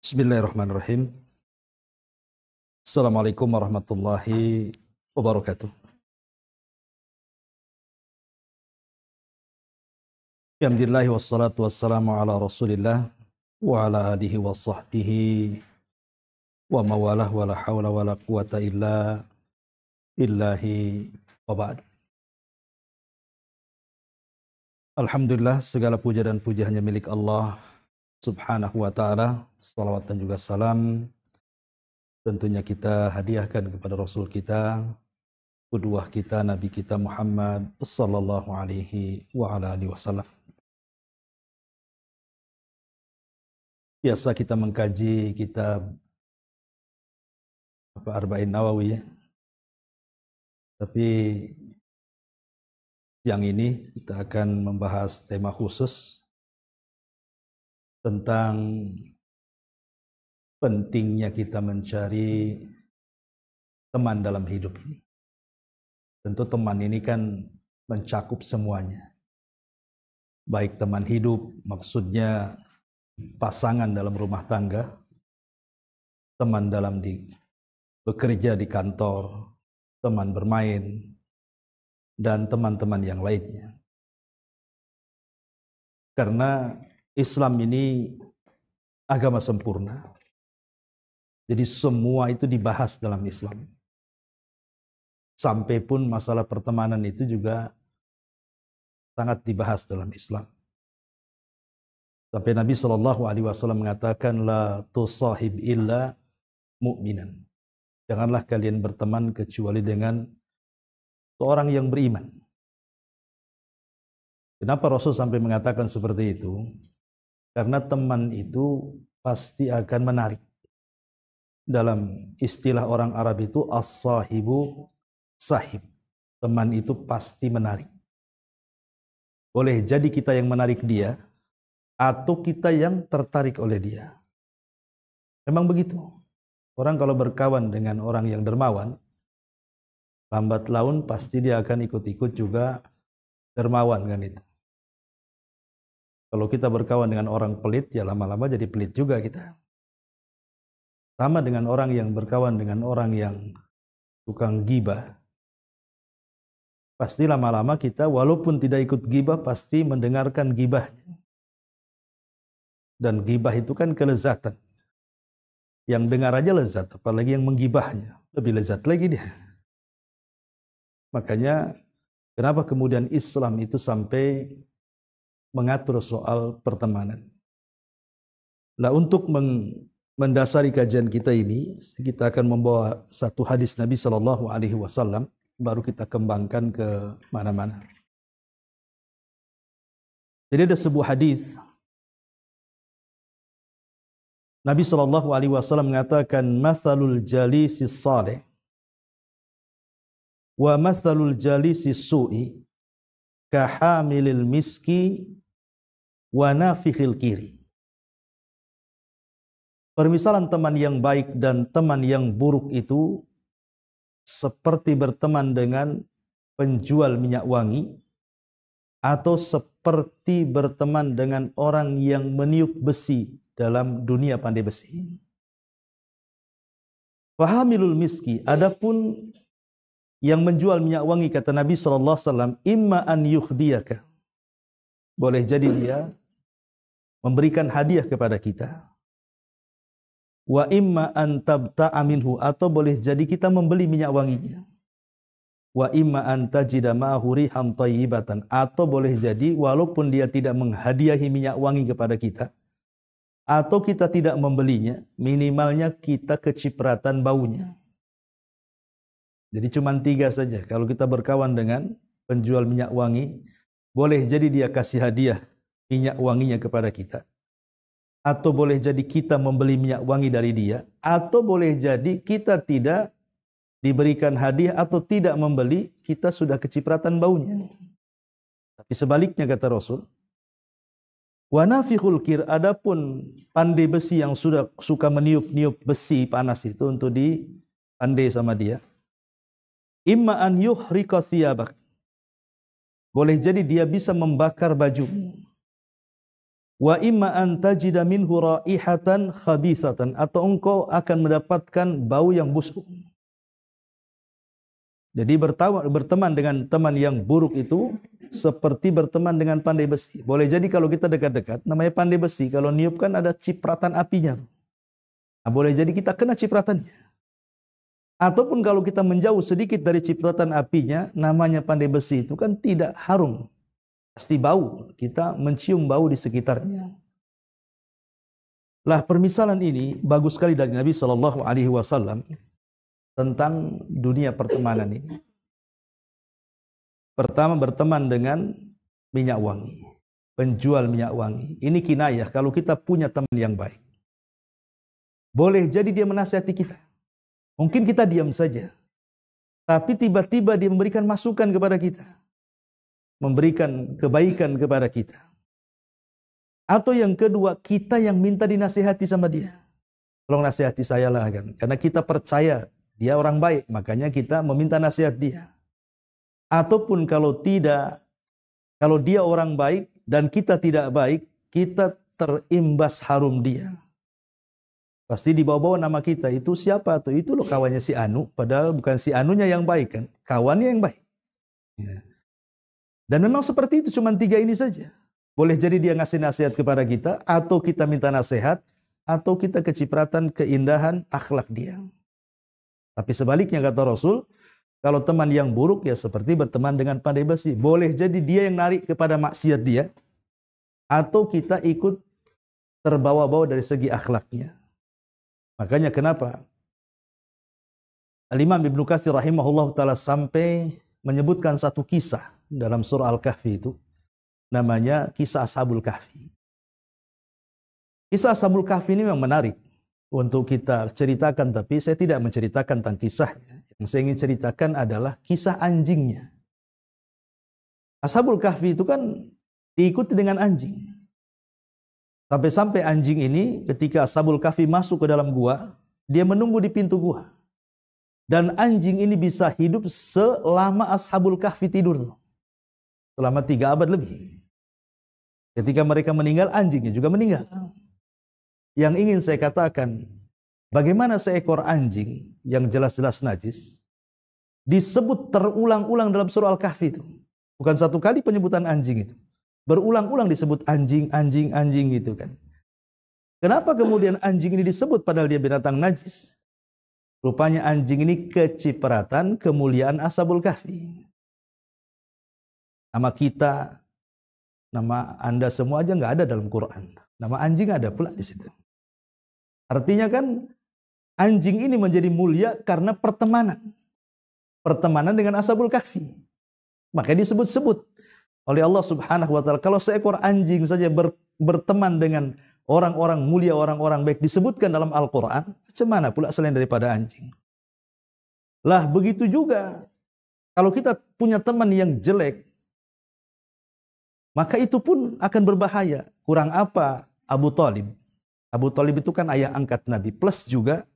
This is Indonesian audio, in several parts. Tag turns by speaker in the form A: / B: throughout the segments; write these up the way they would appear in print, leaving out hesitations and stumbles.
A: Bismillahirrahmanirrahim. Assalamualaikum warahmatullahi wabarakatuh. Alhamdulillah wassalatu wassalamu ala Rasulillah wa ala alihi wa sahbihi wa mawalah wa la hawla wa la quwata illa billahi wa ba'd. Alhamdulillah, segala puja dan puji hanya milik Allah Subhanahu wa ta'ala. Salawat dan juga salam tentunya kita hadiahkan kepada Rasul kita, qudwah kita, Nabi kita Muhammad sallallahu alaihi wa ala alihi wasallam. Biasa kita mengkaji kitab Arba'in Nawawi ya. Tapi yang ini kita akan membahas tema khusus tentang pentingnya kita mencari teman dalam hidup ini. Tentu teman ini kan mencakup semuanya. Baik teman hidup, maksudnya pasangan dalam rumah tangga, teman dalam bekerja di kantor, teman bermain, dan teman-teman yang lainnya. Karena Islam ini agama sempurna. Jadi semua itu dibahas dalam Islam. Sampai pun masalah pertemanan itu juga sangat dibahas dalam Islam. Sampai Nabi SAW mengatakan, la tusahib illa mu'minan. Janganlah kalian berteman kecuali dengan seorang yang beriman. Kenapa Rasul sampai mengatakan seperti itu? Karena teman itu pasti akan menarik. Dalam istilah orang Arab itu as-sahibu sahib. Teman itu pasti menarik. Boleh jadi kita yang menarik dia, atau kita yang tertarik oleh dia. Memang begitu. Orang kalau berkawan dengan orang yang dermawan, lambat laun pasti dia akan ikut-ikut juga dermawan kan itu. Kalau kita berkawan dengan orang pelit, ya lama-lama jadi pelit juga kita. Sama dengan orang yang berkawan dengan orang yang tukang gibah. Pasti lama-lama kita walaupun tidak ikut gibah, pasti mendengarkan gibahnya. Dan gibah itu kan kelezatan. Yang dengar aja lezat, apalagi yang menggibahnya. Lebih lezat lagi dia. Makanya kenapa kemudian Islam itu sampai mengatur soal pertemanan. Nah, untuk mendasari kajian kita ini, kita akan membawa satu hadis Nabi SAW, baru kita kembangkan ke mana-mana. Jadi ada sebuah hadis Nabi SAW mengatakan, mathalul jalisis salih wa mathalul jalisis su'i kahamilil miski wa nafikhil kiri. Permisalan teman yang baik dan teman yang buruk itu seperti berteman dengan penjual minyak wangi atau seperti berteman dengan orang yang meniup besi dalam dunia pandai besi. Fahamilul miski, adapun yang menjual minyak wangi, kata Nabi SAW, imma an yukhdiyaka. Boleh jadi dia memberikan hadiah kepada kita. Wa imma an tabta'a minhu, atau boleh jadi kita membeli minyak wanginya. Wa imma an tajida ma'ahu rihan thayyibatan, atau boleh jadi walaupun dia tidak menghadiahi minyak wangi kepada kita, atau kita tidak membelinya, minimalnya kita kecipratan baunya. Jadi cuma 3 saja. Kalau kita berkawan dengan penjual minyak wangi, boleh jadi dia kasih hadiah minyak wanginya kepada kita. Atau boleh jadi kita membeli minyak wangi dari dia. Atau boleh jadi kita tidak diberikan hadiah atau tidak membeli, kita sudah kecipratan baunya. Tapi sebaliknya kata Rasul, wa nafikhul kir, adapun pandai besi yang sudah suka meniup-niup besi panas itu untuk dipandai sama dia, imma an yuhrika thiyabak, boleh jadi dia bisa membakar bajumu. Wa imma an tajida minhu raihatan khabithatan, atau engkau akan mendapatkan bau yang busuk. Jadi berteman dengan teman yang buruk itu seperti berteman dengan pandai besi. Boleh jadi kalau kita dekat-dekat, namanya pandai besi, kalau niup kan ada cipratan apinya. Nah, boleh jadi kita kena cipratannya. Ataupun kalau kita menjauh sedikit dari cipratan apinya, namanya pandai besi itu kan tidak harum. Pasti bau, kita mencium bau di sekitarnya. Lah permisalan ini bagus sekali dari Nabi SAW tentang dunia pertemanan ini. Pertama, berteman dengan minyak wangi, penjual minyak wangi. Ini kinayah kalau kita punya teman yang baik. Boleh jadi dia menasihati kita. Mungkin kita diam saja. Tapi tiba-tiba dia memberikan masukan kepada kita. Memberikan kebaikan kepada kita. Atau yang kedua, kita yang minta dinasihati sama dia. Tolong nasihati saya lah kan. Karena kita percaya dia orang baik, makanya kita meminta nasihat dia. Ataupun kalau tidak, kalau dia orang baik dan kita tidak baik, kita terimbas harum dia. Pasti dibawa-bawa nama kita. Itu siapa tuh? Itu loh kawannya si Anu. Padahal bukan si Anunya yang baik kan. Kawannya yang baik. Ya. Dan memang seperti itu, cuma 3 ini saja. Boleh jadi dia ngasih nasihat kepada kita, atau kita minta nasihat, atau kita kecipratan keindahan akhlak dia. Tapi sebaliknya kata Rasul, kalau teman yang buruk ya seperti berteman dengan pandai besi. Boleh jadi dia yang narik kepada maksiat dia, atau kita ikut terbawa-bawa dari segi akhlaknya. Makanya kenapa Al-Imam Ibnu Katsir rahimahullah ta'ala sampai menyebutkan satu kisah dalam surah Al-Kahfi itu, namanya kisah Ashabul Kahfi. Kisah Ashabul Kahfi ini memang menarik untuk kita ceritakan, tapi saya tidak menceritakan tentang kisahnya. Yang saya ingin ceritakan adalah kisah anjingnya. Ashabul Kahfi itu kan diikuti dengan anjing. Sampai-sampai anjing ini ketika Ashabul Kahfi masuk ke dalam gua, dia menunggu di pintu gua. Dan anjing ini bisa hidup selama Ashabul Kahfi tidur. Selama 3 abad lebih. Ketika mereka meninggal, anjingnya juga meninggal. Yang ingin saya katakan, bagaimana seekor anjing yang jelas-jelas najis disebut terulang-ulang dalam surah Al-Kahfi itu. Bukan satu kali penyebutan anjing itu. Berulang-ulang disebut anjing, anjing, anjing gitu kan. Kenapa kemudian anjing ini disebut padahal dia binatang najis? Rupanya anjing ini kecipratan kemuliaan Ashabul Kahfi. Nama kita, nama Anda semua aja nggak ada dalam Quran. Nama anjing ada pula di situ. Artinya kan anjing ini menjadi mulia karena pertemanan. Pertemanan dengan Ashabul Kahfi. Makanya disebut-sebut oleh Allah Subhanahu wa taala. Kalau seekor anjing saja berteman dengan orang-orang mulia, orang-orang baik disebutkan dalam Al-Qur'an, macam mana pula selain daripada anjing? Lah begitu juga kalau kita punya teman yang jelek, maka itu pun akan berbahaya. Kurang apa Abu Thalib? Abu Thalib itu kan ayah angkat Nabi, plus juga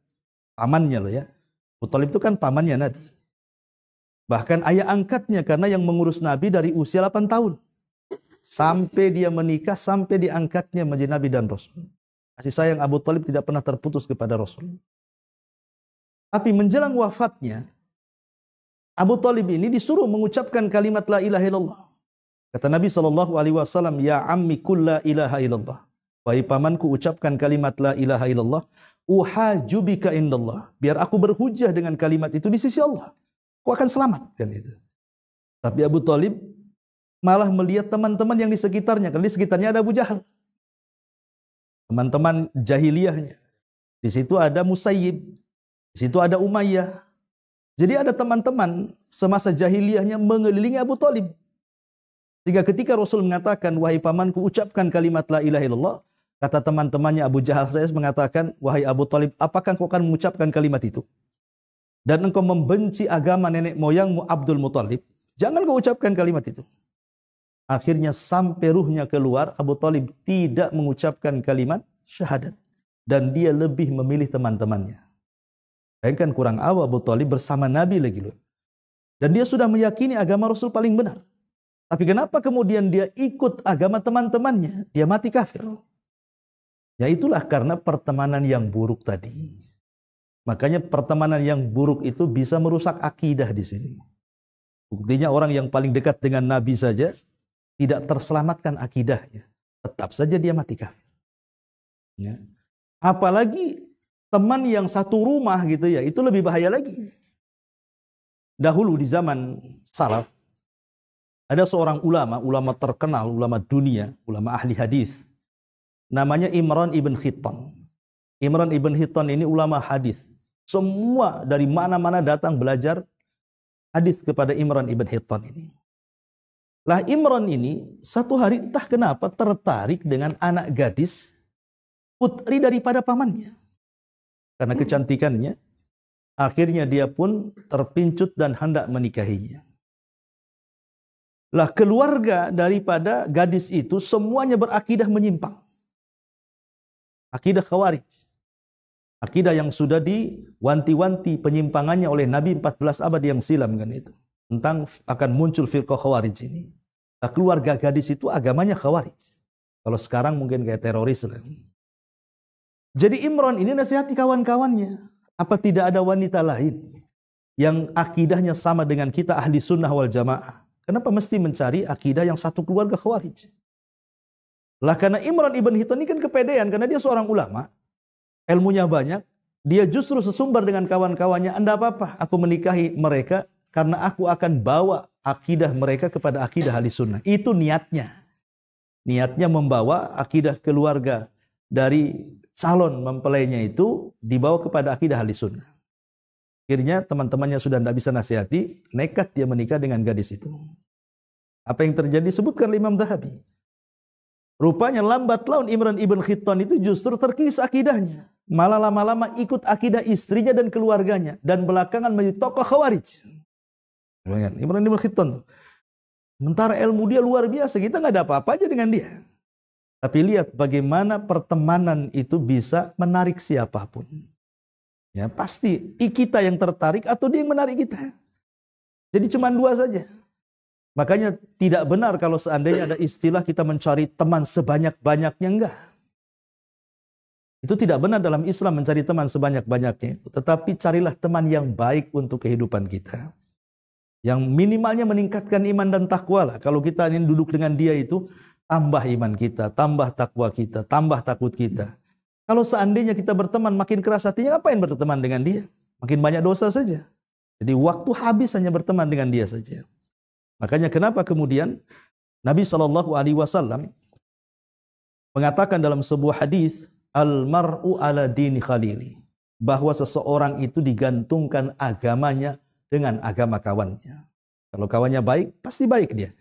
A: pamannya loh ya. Abu Thalib itu kan pamannya Nabi. Bahkan ayah angkatnya, karena yang mengurus Nabi dari usia 8 tahun. Sampai dia menikah, sampai diangkatnya menjadi Nabi dan Rasul. Kasih sayang Abu Thalib tidak pernah terputus kepada Rasul. Tapi menjelang wafatnya, Abu Thalib ini disuruh mengucapkan kalimat la ilaha illallah. Kata Nabi SAW, ya ammi kul la ilaha illallah. Wahai pamanku, ucapkan kalimat la ilaha illallah. Uhajubika indallah. Biar aku berhujah dengan kalimat itu di sisi Allah. Aku akan selamat. Kan itu. Tapi Abu Thalib malah melihat teman-teman yang di sekitarnya. Karena di sekitarnya ada Abu Jahal. Teman-teman jahiliyahnya. Di situ ada Musayyib. Di situ ada Umayyah. Jadi ada teman-teman semasa jahiliyahnya mengelilingi Abu Thalib. Sehingga ketika Rasul mengatakan, wahai pamanku, ucapkan kalimat la ilaha illallah. Kata teman-temannya Abu Jahal saya mengatakan, wahai Abu Thalib, apakah kau akan mengucapkan kalimat itu? Dan engkau membenci agama nenek moyangmu Abdul Muthalib, jangan kau ucapkan kalimat itu. Akhirnya sampai ruhnya keluar, Abu Thalib tidak mengucapkan kalimat syahadat. Dan dia lebih memilih teman-temannya. Bayangkan kurang awal Abu Thalib bersama Nabi lagi loh. Dan dia sudah meyakini agama Rasul paling benar. Tapi kenapa kemudian dia ikut agama teman-temannya? Dia mati kafir. Ya itulah karena pertemanan yang buruk tadi. Makanya pertemanan yang buruk itu bisa merusak akidah di sini. Buktinya orang yang paling dekat dengan Nabi saja tidak terselamatkan akidahnya. Tetap saja dia mati kafir. Ya. Apalagi teman yang satu rumah gitu ya, itu lebih bahaya lagi. Dahulu di zaman salaf, ada seorang ulama terkenal, ulama dunia, ulama ahli hadis. Namanya Imran ibn Hittan. Imran ibn Hittan ini ulama hadis. Semua dari mana-mana datang belajar hadis kepada Imran ibn Hittan ini. Lah Imran ini satu hari entah kenapa tertarik dengan anak gadis putri daripada pamannya. Karena kecantikannya, akhirnya dia pun terpincut dan hendak menikahinya. Lah keluarga daripada gadis itu semuanya berakidah menyimpang. Akidah Khawarij. Akidah yang sudah diwanti-wanti penyimpangannya oleh Nabi 14 abad yang silam kan itu. Tentang akan muncul firqah Khawarij ini. Nah, keluarga gadis itu agamanya Khawarij. Kalau sekarang mungkin kayak teroris lah. Jadi Imran ini nasihati kawan-kawannya. Apa tidak ada wanita lain yang akidahnya sama dengan kita ahli sunnah wal jamaah? Kenapa mesti mencari akidah yang satu keluarga Khawarij? Lah karena Imran ibn Hittan ini kan kepedean. Karena dia seorang ulama. Ilmunya banyak. Dia justru sesumbar dengan kawan-kawannya. Anda apa-apa aku menikahi mereka. Karena aku akan bawa akidah mereka kepada akidah ahli sunnah. Itu niatnya. Niatnya membawa akidah keluarga dari calon mempelainya itu dibawa kepada akidah ahli sunnah. Akhirnya teman-temannya sudah tidak bisa nasihati, nekat dia menikah dengan gadis itu. Apa yang terjadi? Sebutkan Imam Dhahabi. Rupanya lambat laun Imran ibn Hittan itu justru terkikis akidahnya. Malah lama-lama ikut akidah istrinya dan keluarganya. Dan belakangan menjadi tokoh Khawarij. Imran ibn Hittan. Sementara ilmu dia luar biasa. Kita nggak ada apa-apa aja dengan dia. Tapi lihat bagaimana pertemanan itu bisa menarik siapapun. Ya pasti kita yang tertarik atau dia yang menarik kita. Jadi cuma dua saja. Makanya tidak benar kalau seandainya ada istilah kita mencari teman sebanyak-banyaknya, enggak. Itu tidak benar dalam Islam mencari teman sebanyak-banyaknya itu. Tetapi carilah teman yang baik untuk kehidupan kita. Yang minimalnya meningkatkan iman dan takwa lah. Kalau kita ingin duduk dengan dia itu, tambah iman kita, tambah takwa kita, tambah takut kita. Kalau seandainya kita berteman makin keras hatinya, ngapain berteman dengan dia? Makin banyak dosa saja. Jadi waktu habis hanya berteman dengan dia saja. Makanya kenapa kemudian Nabi SAW mengatakan dalam sebuah hadis, al-mar'u ala dini khalili, bahwa seseorang itu digantungkan agamanya dengan agama kawannya. Kalau kawannya baik, pasti baik dia.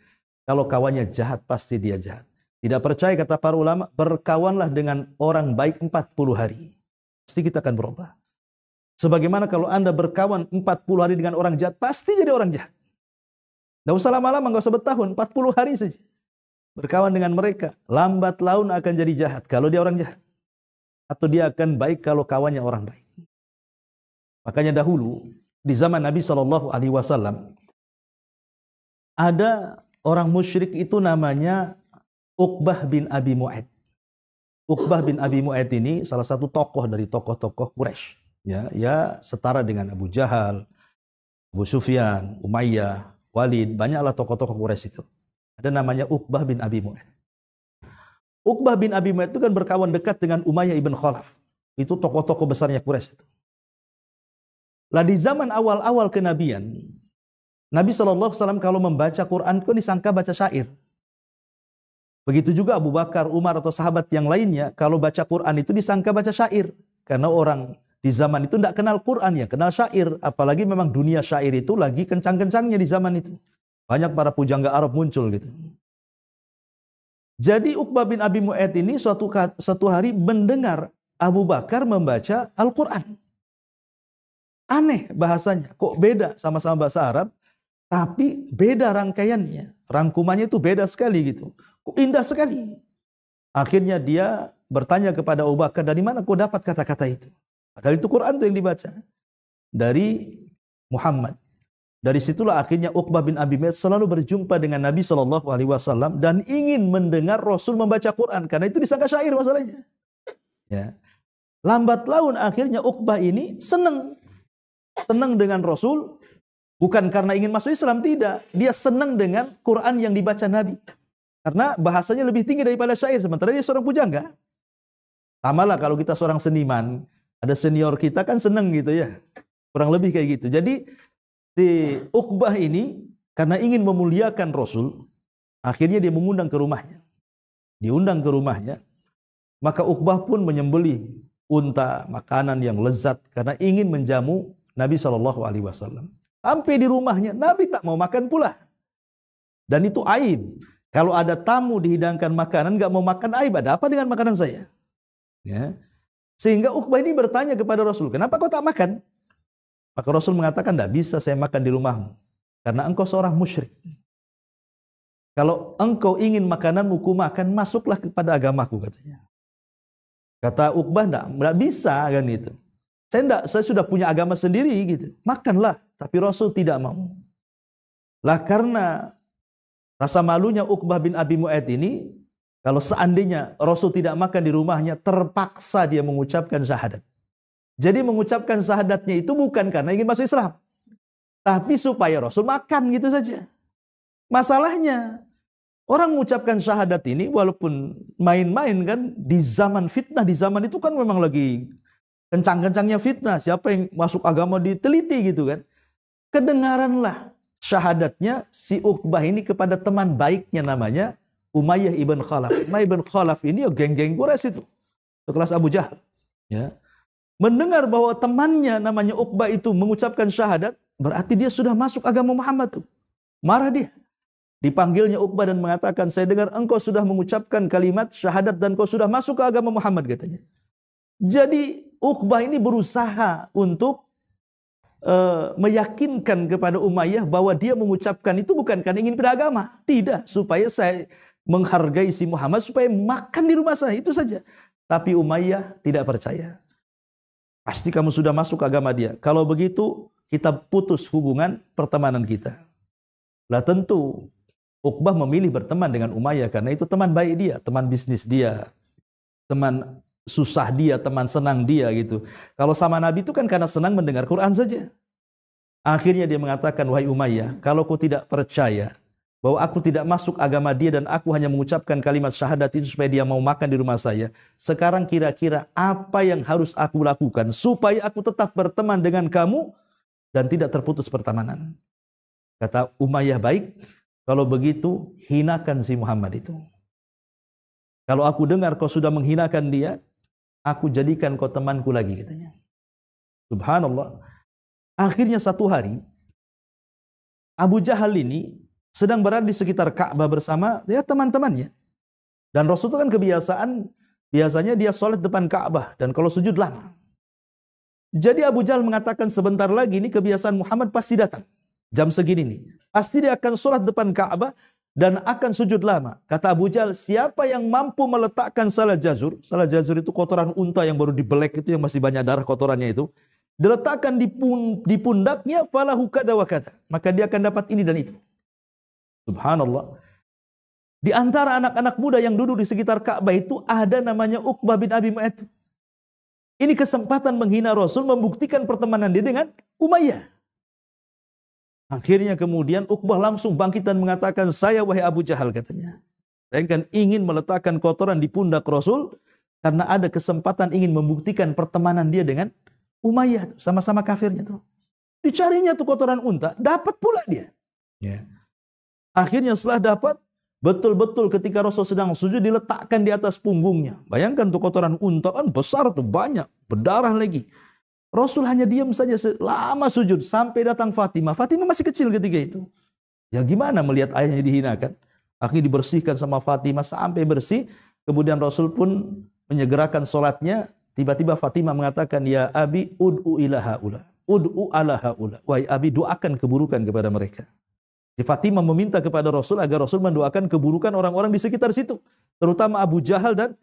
A: Kalau kawannya jahat, pasti dia jahat. Tidak percaya kata para ulama, berkawanlah dengan orang baik 40 hari. Pasti kita akan berubah. Sebagaimana kalau Anda berkawan 40 hari dengan orang jahat, pasti jadi orang jahat. Tidak usah lama-lama, nggak usah bertahun, 40 hari saja. Berkawan dengan mereka, lambat laun akan jadi jahat kalau dia orang jahat. Atau dia akan baik kalau kawannya orang baik. Makanya dahulu, di zaman Nabi SAW, ada orang musyrik itu namanya Uqbah bin Abi Mu'ayt. Uqbah bin Abi Mu'ayt ini salah satu tokoh dari tokoh-tokoh Quraisy. Ya, setara dengan Abu Jahal, Abu Sufyan, Umayyah, Walid, banyaklah tokoh-tokoh Quraisy itu. Ada namanya Uqbah bin Abi Mu'ayt. Uqbah bin Abi Mu'ayt itu kan berkawan dekat dengan Umayyah ibn Khalaf. Itu tokoh-tokoh besarnya Quraisy itu. Lah di zaman awal-awal kenabian, Nabi SAW kalau membaca Quran itu disangka baca syair. Begitu juga Abu Bakar, Umar atau sahabat yang lainnya kalau baca Quran itu disangka baca syair. Karena orang di zaman itu tidak kenal Quran, ya kenal syair. Apalagi memang dunia syair itu lagi kencang-kencangnya di zaman itu. Banyak para pujangga Arab muncul gitu. Jadi Uqbah bin Abi Mu'ayt ini suatu hari mendengar Abu Bakar membaca Al-Quran. Aneh bahasanya, kok beda sama-sama bahasa Arab, tapi beda rangkaiannya. Rangkumannya itu beda sekali gitu. Kok indah sekali. Akhirnya dia bertanya kepada Abu Bakar, dari mana kau dapat kata-kata itu? Padahal itu Quran itu yang dibaca. Dari Muhammad. Dari situlah akhirnya Uqbah bin Abi Mu'ayth selalu berjumpa dengan Nabi SAW dan ingin mendengar Rasul membaca Quran, karena itu disangka syair masalahnya. Ya. Lambat laun akhirnya Uqbah ini senang dengan Rasul, bukan karena ingin masuk Islam, tidak. Dia senang dengan Quran yang dibaca Nabi, karena bahasanya lebih tinggi daripada syair, sementara dia seorang pujangga. Samalah kalau kita seorang seniman, ada senior kita kan senang gitu ya, kurang lebih kayak gitu. Jadi si Uqbah ini karena ingin memuliakan Rasul, akhirnya dia mengundang ke rumahnya. Diundang ke rumahnya, maka Uqbah pun menyembelih unta, makanan yang lezat karena ingin menjamu Nabi SAW. Sampai di rumahnya, Nabi tak mau makan pula. Dan itu aib. Kalau ada tamu dihidangkan makanan, nggak mau makan, aib. Ada apa dengan makanan saya? Ya. Sehingga Uqbah ini bertanya kepada Rasul, kenapa kau tak makan? Maka Rasul mengatakan, tidak bisa saya makan di rumahmu, karena engkau seorang musyrik. Kalau engkau ingin makananmu ku makan, masuklah kepada agamaku, katanya. Kata Uqbah, tidak bisa kan itu. Saya sudah punya agama sendiri gitu. Makanlah, tapi Rasul tidak mau. Lah karena rasa malunya Uqbah bin Abi Mu'ayth ini, kalau seandainya Rasul tidak makan di rumahnya, terpaksa dia mengucapkan syahadat. Jadi mengucapkan syahadatnya itu bukan karena ingin masuk Islam, tapi supaya Rasul makan gitu saja. Masalahnya, orang mengucapkan syahadat ini walaupun main-main kan, di zaman fitnah, di zaman itu kan memang lagi kencang-kencangnya fitnah. Siapa yang masuk agama diteliti gitu kan. Kedengaranlah syahadatnya si Uqbah ini kepada teman baiknya namanya Umayyah ibn Khalaf. Umayyah ibn Khalaf ini ya geng-geng Quraisy itu. Sekelas Abu Jahal. Ya. Mendengar bahwa temannya namanya Uqbah itu mengucapkan syahadat, berarti dia sudah masuk agama Muhammad tuh. Marah dia. Dipanggilnya Uqbah dan mengatakan, saya dengar engkau sudah mengucapkan kalimat syahadat dan kau sudah masuk ke agama Muhammad, katanya. Jadi Uqbah ini berusaha untuk meyakinkan kepada Umayyah bahwa dia mengucapkan itu bukan karena ingin pindah agama. Tidak, supaya saya menghargai si Muhammad, supaya makan di rumah saya, itu saja. Tapi Umayyah tidak percaya. Pasti kamu sudah masuk ke agama dia. Kalau begitu, kita putus hubungan pertemanan kita. Lah tentu Uqbah memilih berteman dengan Umayyah karena itu teman baik dia, teman bisnis dia, teman susah dia, teman senang dia gitu. Kalau sama Nabi itu kan karena senang mendengar Quran saja. Akhirnya dia mengatakan, wahai Umayyah, kalau kau tidak percaya bahwa aku tidak masuk agama dia dan aku hanya mengucapkan kalimat syahadat itu supaya dia mau makan di rumah saya, sekarang kira-kira apa yang harus aku lakukan supaya aku tetap berteman dengan kamu dan tidak terputus pertemanan? Kata Umayyah, baik, kalau begitu hinakan si Muhammad itu. Kalau aku dengar kau sudah menghinakan dia, aku jadikan kau temanku lagi, katanya. Subhanallah. Akhirnya satu hari Abu Jahal ini sedang berada di sekitar Ka'bah bersama ya teman-temannya. Dan Rasul itu kan biasanya dia sholat depan Ka'bah dan kalau sujud lama. Jadi Abu Jahal mengatakan, sebentar lagi ini kebiasaan Muhammad pasti datang. Jam segini nih. Pasti dia akan sholat depan Ka'bah dan akan sujud lama. Kata Abu Jahal, siapa yang mampu meletakkan salah jazur itu kotoran unta yang baru dibelek itu, yang masih banyak darah kotorannya itu, diletakkan di pundaknya, falahu kada wa kada. Maka dia akan dapat ini dan itu. Subhanallah. Di antara anak-anak muda yang duduk di sekitar Ka'bah itu ada namanya Uqbah bin Abi Mu'ayth. Ini kesempatan menghina Rasul, membuktikan pertemanan dia dengan Umayyah. Akhirnya kemudian Uqbah langsung bangkit dan mengatakan, saya wahai Abu Jahal, katanya, saya kan ingin meletakkan kotoran di pundak Rasul karena ada kesempatan ingin membuktikan pertemanan dia dengan Umayyah, sama-sama kafirnya tuh. Dicarinya tuh kotoran unta, dapat pula dia. Ya. Akhirnya setelah dapat, betul-betul ketika Rasul sedang sujud diletakkan di atas punggungnya. Bayangkan tuh kotoran unta kan besar tuh, banyak, berdarah lagi. Rasul hanya diam saja lama sujud sampai datang Fatimah. Fatimah masih kecil ketika itu. Ya gimana melihat ayahnya dihinakan? Akhirnya dibersihkan sama Fatimah sampai bersih. Kemudian Rasul pun menyegerakan sholatnya. Tiba-tiba Fatimah mengatakan, ya Abi ud'u ila haula. Ud'u ala haula. Wahai Abi, doakan keburukan kepada mereka. Fatimah meminta kepada Rasul agar Rasul mendoakan keburukan orang-orang di sekitar situ. Terutama Abu Jahal dan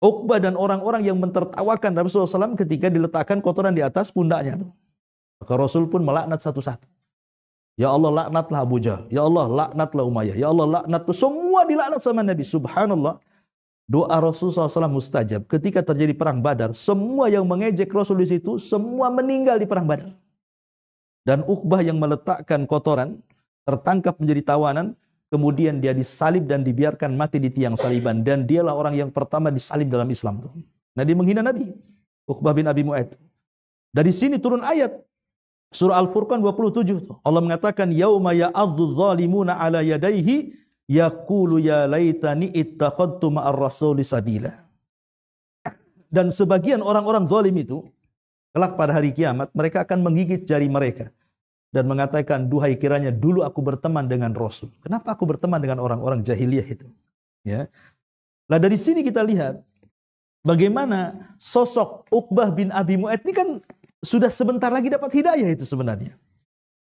A: Uqbah dan orang-orang yang mentertawakan Rasulullah SAW ketika diletakkan kotoran di atas pundaknya. Maka Rasul pun melaknat satu-satu. Ya Allah laknatlah Abu Jahal. Ya Allah laknatlah Umayyah. Ya Allah laknatlah. Semua dilaknat sama Nabi. Subhanallah. Doa Rasulullah SAW mustajab. Ketika terjadi perang Badar, semua yang mengejek Rasul di situ, semua meninggal di perang Badar. Dan Uqbah yang meletakkan kotoran, tertangkap menjadi tawanan, kemudian dia disalib dan dibiarkan mati di tiang saliban. Dan dialah orang yang pertama disalib dalam Islam. Nah, dia menghina Nabi. Uqbah bin Abi Mu'aid. Dari sini turun ayat. Surah Al-Furqan 27. Allah mengatakan, Yauma ya'adzu zalimuna ala yadaihi, yaqulu ya laitani ittakhadtu ma'ar rasuli sabila. Dan sebagian orang-orang zalim itu, kelak pada hari kiamat, mereka akan menggigit jari mereka. Dan mengatakan, duhai kiranya dulu aku berteman dengan Rasul. Kenapa aku berteman dengan orang-orang jahiliyah itu? Ya. Nah, dari sini kita lihat, bagaimana sosok Uqbah bin Abi Mu'aid ini kan sudah sebentar lagi dapat hidayah itu sebenarnya.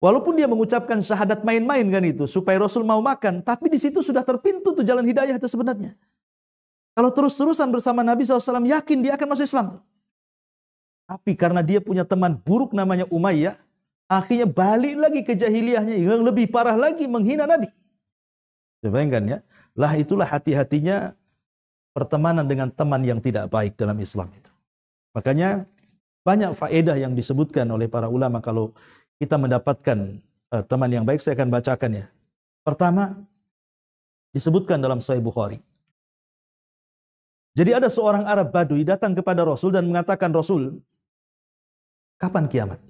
A: Walaupun dia mengucapkan syahadat main-main kan itu, supaya Rasul mau makan, tapi di situ sudah terpintu tuh jalan hidayah itu sebenarnya. Kalau terus-terusan bersama Nabi SAW, yakin dia akan masuk Islam. Tapi karena dia punya teman buruk namanya Umayyah, akhirnya balik lagi ke jahiliyahnya yang lebih parah lagi, menghina Nabi. Bayangkan ya, lah itulah hati-hatinya pertemanan dengan teman yang tidak baik dalam Islam itu. Makanya banyak faedah yang disebutkan oleh para ulama kalau kita mendapatkan teman yang baik. Saya akan bacakan ya. Pertama, disebutkan dalam Sahih Bukhari. Jadi ada seorang Arab Badui datang kepada Rasul dan mengatakan, Rasul, kapan kiamat?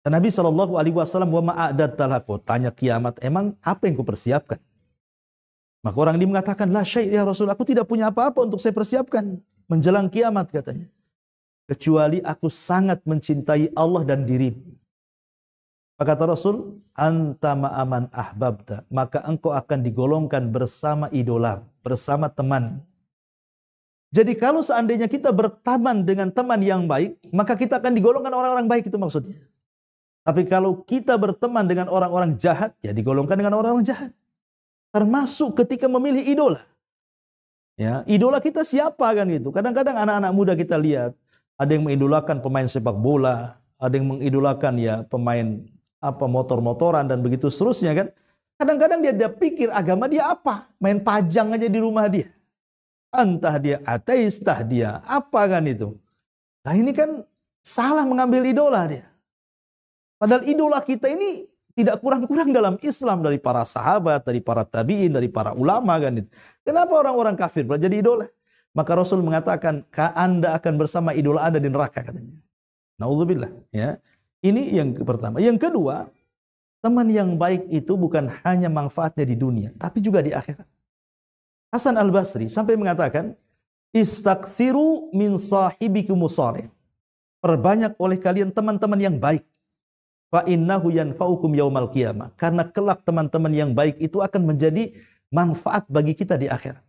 A: Dan Nabi SAW, wa ma'adad talako, tanya kiamat, emang apa yang kupersiapkan? Maka orang ini mengatakan, la syai' ya Rasul, aku tidak punya apa-apa untuk saya persiapkan menjelang kiamat, katanya. Kecuali aku sangat mencintai Allah dan dirimu. Maka kata Rasul, anta ma'aman ahbabta, maka engkau akan digolongkan bersama idola, bersama teman. Jadi kalau seandainya kita berteman dengan teman yang baik, maka kita akan digolongkan orang-orang baik, itu maksudnya. Tapi kalau kita berteman dengan orang-orang jahat, ya digolongkan dengan orang-orang jahat. Termasuk ketika memilih idola. Ya, idola kita siapa kan gitu. Kadang-kadang anak-anak muda kita lihat, ada yang mengidolakan pemain sepak bola, ada yang mengidolakan ya pemain motor-motoran dan begitu seterusnya kan. Kadang-kadang dia pikir agama dia apa? Main pajang aja di rumah dia. Entah dia ateis, entah dia apa kan itu. Nah ini kan salah mengambil idola dia. Padahal idola kita ini tidak kurang-kurang dalam Islam dari para sahabat, dari para tabi'in, dari para ulama kan itu. Kenapa orang-orang kafir jadi idola? Maka Rasul mengatakan, Anda akan bersama idola Anda di neraka, katanya. Nauzubillah. Ya. Ini yang pertama. Yang kedua, teman yang baik itu bukan hanya manfaatnya di dunia, tapi juga di akhirat. Hasan al-Basri sampai mengatakan, istakthiru min sahibikumus salih. Perbanyak oleh kalian teman-teman yang baik. Fa innahu yanfa'ukum yaumal qiyamah. Karena kelak teman-teman yang baik itu akan menjadi manfaat bagi kita di akhirat.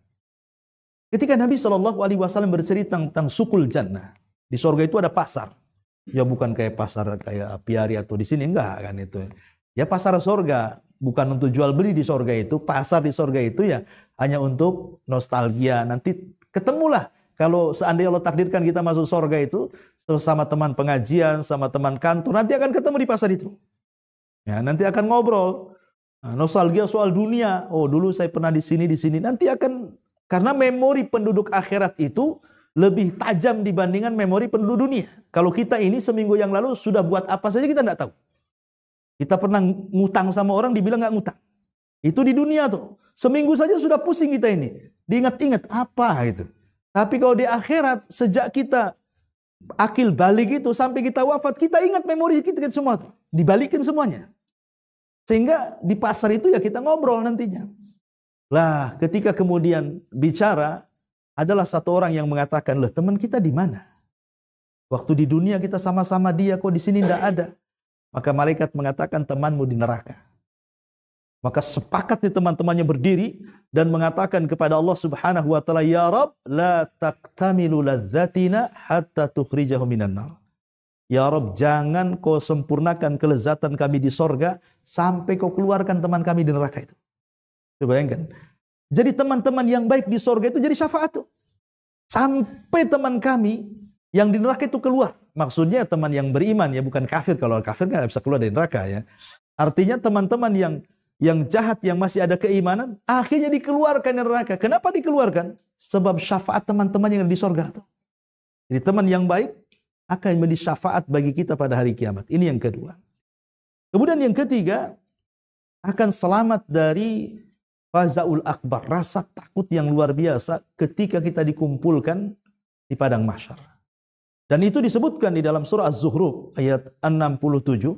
A: Ketika Nabi SAW bercerita tentang sukul jannah, di surga itu ada pasar. Ya bukan kayak pasar kayak apiari atau di sini, enggak kan itu. Ya pasar surga, bukan untuk jual beli di surga itu. Pasar di surga itu ya hanya untuk nostalgia. Nanti ketemulah kalau seandainya Allah takdirkan kita masuk surga itu sama teman pengajian, sama teman kantor, nanti akan ketemu di pasar itu. Ya, nanti akan ngobrol. Nah, nostalgia soal dunia. Oh, dulu saya pernah di sini. Nanti akan, karena memori penduduk akhirat itu lebih tajam dibandingkan memori penduduk dunia. Kalau kita ini seminggu yang lalu sudah buat apa saja kita tidak tahu. Kita pernah ngutang sama orang dibilang nggak ngutang. Itu di dunia tuh. Seminggu saja sudah pusing kita ini. Diingat-ingat apa gitu. Tapi kalau di akhirat, sejak kita akil balik itu sampai kita wafat, kita ingat memori kita semua tuh. Dibalikin semuanya. Sehingga di pasar itu ya kita ngobrol nantinya. Lah, ketika kemudian bicara, adalah satu orang yang mengatakan, "Loh, teman kita di mana? Waktu di dunia kita sama-sama dia, kok di sini tidak ada." Maka malaikat mengatakan, "Temanmu di neraka." Maka sepakat nih teman-temannya berdiri dan mengatakan kepada Allah Subhanahu wa taala, "Ya Rabb, la taqtamilu ladzatina hatta tukhrijahu minan nar." Ya Rabb, jangan kau sempurnakan kelezatan kami di sorga sampai kau keluarkan teman kami di neraka itu. Coba bayangkan. Jadi teman-teman yang baik di sorga itu jadi syafaat tuh. Sampai teman kami yang di neraka itu keluar. maksudnya teman yang beriman ya, bukan kafir. Kalau kafir kan bisa keluar dari neraka ya. Artinya teman-teman yang jahat, yang masih ada keimanan, akhirnya dikeluarkan dari neraka. Kenapa dikeluarkan? Sebab syafaat teman-teman yang ada di surga. Jadi teman yang baik akan menjadi syafaat bagi kita pada hari kiamat. Ini yang kedua. Kemudian yang ketiga, akan selamat dari fazaul akbar, rasa takut yang luar biasa ketika kita dikumpulkan di padang mahsyar. Dan itu disebutkan di dalam surah Az-Zukhruf ayat 67.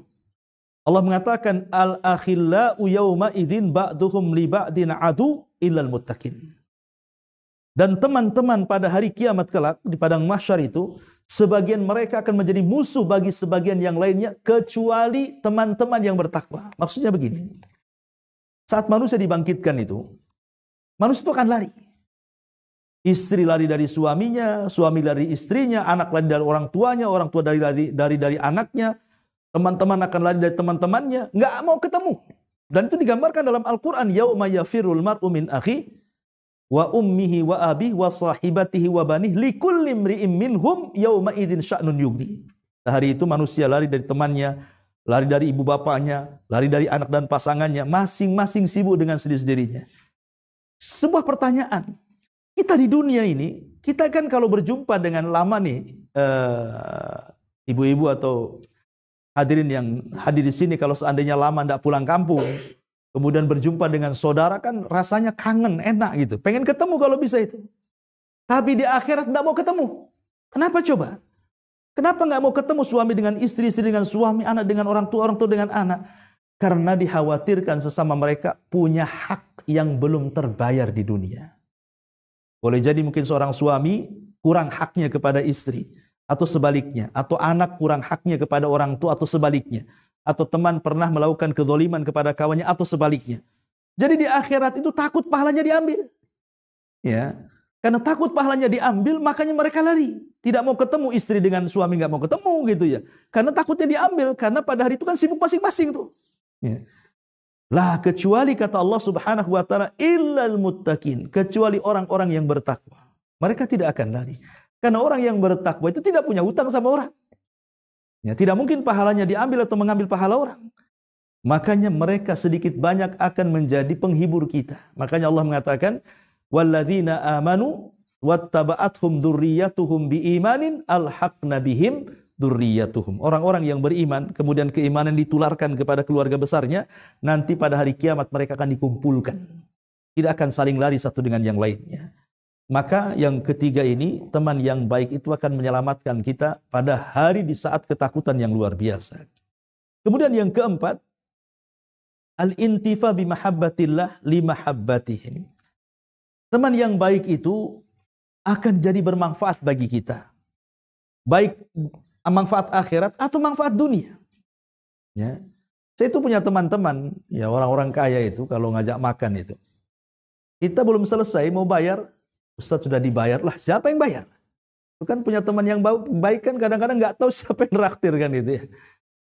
A: Allah mengatakan al-akhillau yawma idzin ba'duhum li ba'din adu illal muttaqin. Dan teman-teman pada hari kiamat kelak di padang mahsyar itu, sebagian mereka akan menjadi musuh bagi sebagian yang lainnya kecuali teman-teman yang bertakwa. Maksudnya begini. Saat manusia dibangkitkan itu, manusia itu akan lari. Istri lari dari suaminya, suami dari istrinya, anak lari dari orang tuanya, orang tua dari anaknya, teman-teman akan lari dari teman-temannya, nggak mau ketemu. Dan itu digambarkan dalam Al-Quran, yauma yafirul mar'u min akhi wa ummihi wa abihi wa sahibatihi wa banih likulli imri'im minhum yauma idzin sya'nun yughni. Hari itu manusia lari dari temannya, lari dari ibu bapaknya, lari dari anak dan pasangannya, masing-masing sibuk dengan sendiri-sendirinya. Sebuah pertanyaan, kita di dunia ini, kita kan kalau berjumpa dengan lama nih, ibu-ibu atau hadirin yang hadir di sini, kalau seandainya lama tidak pulang kampung, kemudian berjumpa dengan saudara kan rasanya kangen, enak gitu. Pengen ketemu kalau bisa itu. Tapi di akhirat tidak mau ketemu. Kenapa coba? Kenapa nggak mau ketemu suami dengan istri, istri dengan suami, anak dengan orang tua dengan anak? Karena dikhawatirkan sesama mereka punya hak yang belum terbayar di dunia. Boleh jadi mungkin seorang suami kurang haknya kepada istri, atau sebaliknya, atau anak kurang haknya kepada orang tua, atau sebaliknya, atau teman pernah melakukan kezaliman kepada kawannya, atau sebaliknya. Jadi di akhirat itu takut pahalanya diambil. Ya. Karena takut pahalanya diambil, makanya mereka lari. Tidak mau ketemu, istri dengan suami nggak mau ketemu gitu ya. Karena takutnya diambil, karena pada hari itu kan sibuk masing-masing tuh. Ya. Lah kecuali kata Allah Subhanahu wa taala illal muttaqin, kecuali orang-orang yang bertakwa. Mereka tidak akan lari. Karena orang yang bertakwa itu tidak punya hutang sama orang. Ya, tidak mungkin pahalanya diambil atau mengambil pahala orang. Makanya mereka sedikit banyak akan menjadi penghibur kita. Makanya Allah mengatakan walladzina amanu wattaba'athum dzurriyyatuhum biimanin alhaqna bihim dzurriyyatuhum. Orang-orang yang beriman kemudian keimanan ditularkan kepada keluarga besarnya, nanti pada hari kiamat mereka akan dikumpulkan. Tidak akan saling lari satu dengan yang lainnya. Maka yang ketiga ini, teman yang baik itu akan menyelamatkan kita pada hari di saat ketakutan yang luar biasa. Kemudian yang keempat, al-intifa bimahabbatillah limahabbatihim. Teman yang baik itu akan jadi bermanfaat bagi kita. Baik manfaat akhirat atau manfaat dunia. Ya. Saya itu punya teman-teman, ya orang-orang kaya itu kalau ngajak makan itu. Kita belum selesai mau bayar, Ustaz sudah dibayar lah. Siapa yang bayar? Itu kan punya teman yang baik kan kadang-kadang nggak tahu siapa yang raktir kan itu ya.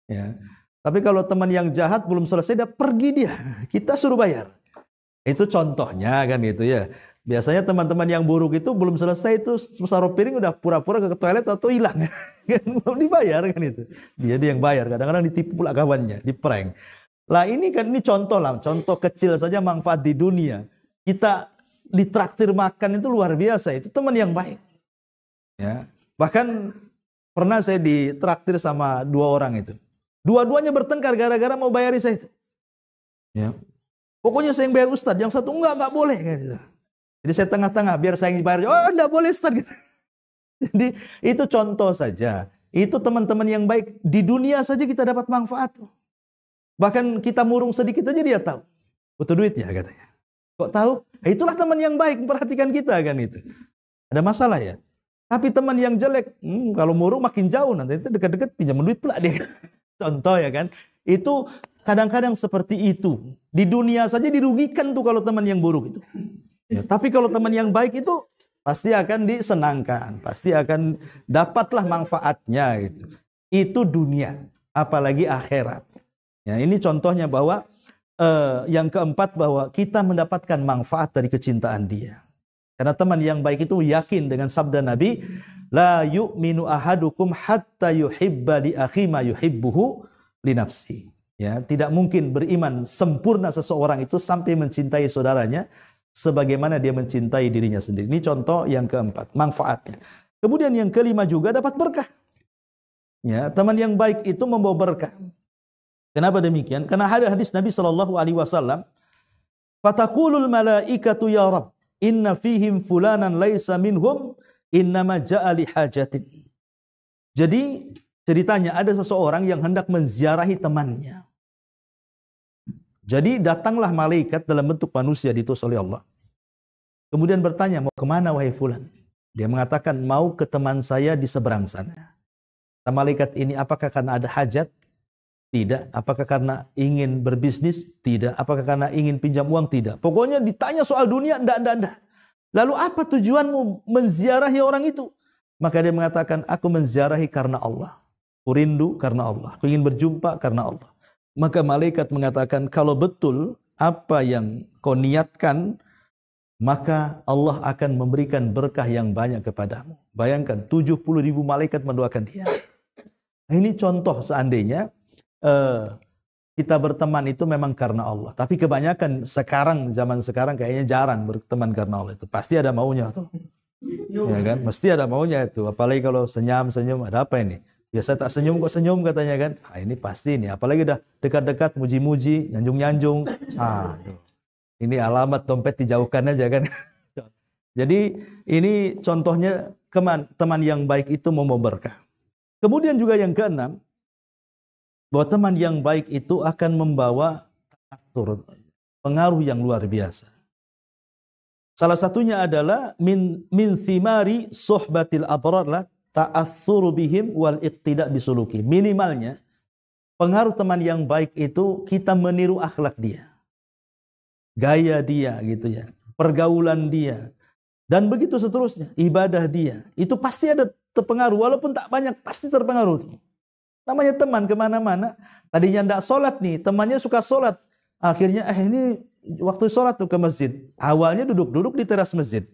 A: Ya. Tapi kalau teman yang jahat belum selesai dia pergi dia. Kita suruh bayar. Itu contohnya kan gitu ya. Biasanya teman-teman yang buruk itu belum selesai itu taruh piring udah pura-pura ke toilet atau hilang. Kan belum dibayar kan itu. Dia yang bayar. Kadang-kadang ditipu pula kawannya, diprank. Lah ini kan ini contoh lah, contoh kecil saja manfaat di dunia. Kita ditraktir makan itu luar biasa, itu teman yang baik. Ya. Bahkan pernah saya ditraktir sama dua orang itu. Dua-duanya bertengkar gara-gara mau bayari saya itu. Ya. Pokoknya saya yang bayar Ustaz, yang satu enggak boleh kan gitu. Jadi saya tengah-tengah biar saya yang bayar. Oh, enggak boleh Ustaz gitu. Jadi itu contoh saja. Itu teman-teman yang baik di dunia saja kita dapat manfaat. Bahkan kita murung sedikit aja dia tahu. Butuh duit ya katanya. Kok tahu? Itulah teman yang baik memperhatikan kita kan itu. Ada masalah ya. Tapi teman yang jelek, kalau murung makin jauh nanti dekat-dekat pinjam duit pula dia. Contoh ya kan. Itu kadang-kadang seperti itu. Di dunia saja dirugikan tuh kalau teman yang buruk itu. Ya, tapi kalau teman yang baik itu pasti akan disenangkan, pasti akan dapatlah manfaatnya gitu. Itu dunia, apalagi akhirat. Ya, ini contohnya bahwa yang keempat bahwa kita mendapatkan manfaat dari kecintaan dia. Karena teman yang baik itu yakin dengan sabda Nabi, La yu'minu ahadukum hatta yuhibba li akhi ma yuhibbuhu li nafsi. Ya, tidak mungkin beriman sempurna seseorang itu sampai mencintai saudaranya sebagaimana dia mencintai dirinya sendiri. Ini contoh yang keempat, manfaatnya. Kemudian yang kelima juga dapat berkah. Ya, teman yang baik itu membawa berkah. Kenapa demikian? Karena ada hadis Nabi SAW, "Fataqulul malaikatu ya Rabb, inna fihim fulanan laisa minhum, innama ja'a li hajatin." Jadi ceritanya ada seseorang yang hendak menziarahi temannya. Jadi datanglah malaikat dalam bentuk manusia diutus oleh Allah. Kemudian bertanya, mau kemana wahai fulan? Dia mengatakan, mau ke teman saya di seberang sana. Kata malaikat ini, apakah karena ada hajat? Tidak. Apakah karena ingin berbisnis? Tidak. Apakah karena ingin pinjam uang? Tidak. Pokoknya ditanya soal dunia, enggak. Lalu apa tujuanmu menziarahi orang itu? Maka dia mengatakan, aku menziarahi karena Allah. Aku rindu karena Allah. Aku ingin berjumpa karena Allah. Maka malaikat mengatakan, kalau betul apa yang kau niatkan, maka Allah akan memberikan berkah yang banyak kepadamu. Bayangkan 70.000 malaikat mendoakan dia. Ini contoh seandainya kita berteman itu memang karena Allah. Tapi kebanyakan zaman sekarang kayaknya jarang berteman karena Allah itu. Pasti ada maunya tuh. Ya kan? Mesti ada maunya itu. Apalagi kalau senyum, ada apa ini? Biasa tak senyum kok senyum katanya kan. Ini pasti ini. Apalagi udah dekat-dekat muji-muji, nyanjung-nyanjung. Ini alamat dompet dijauhkan aja kan. Jadi ini contohnya teman yang baik itu membawa berkah. Kemudian juga yang keenam, bahwa teman yang baik itu akan membawa pengaruh yang luar biasa. Salah satunya adalah min thimari suhbatil abrar la ta'assuru bihim wal iqtida' bisuluki. Minimalnya pengaruh teman yang baik itu kita meniru akhlak dia. Gaya dia gitu ya, pergaulan dia, dan begitu seterusnya, ibadah dia. Itu pasti ada terpengaruh, walaupun tak banyak, pasti terpengaruh. Namanya teman kemana-mana, tadinya tidak sholat nih, temannya suka sholat. Akhirnya, ini waktu sholat tuh ke masjid. Awalnya duduk-duduk di teras masjid.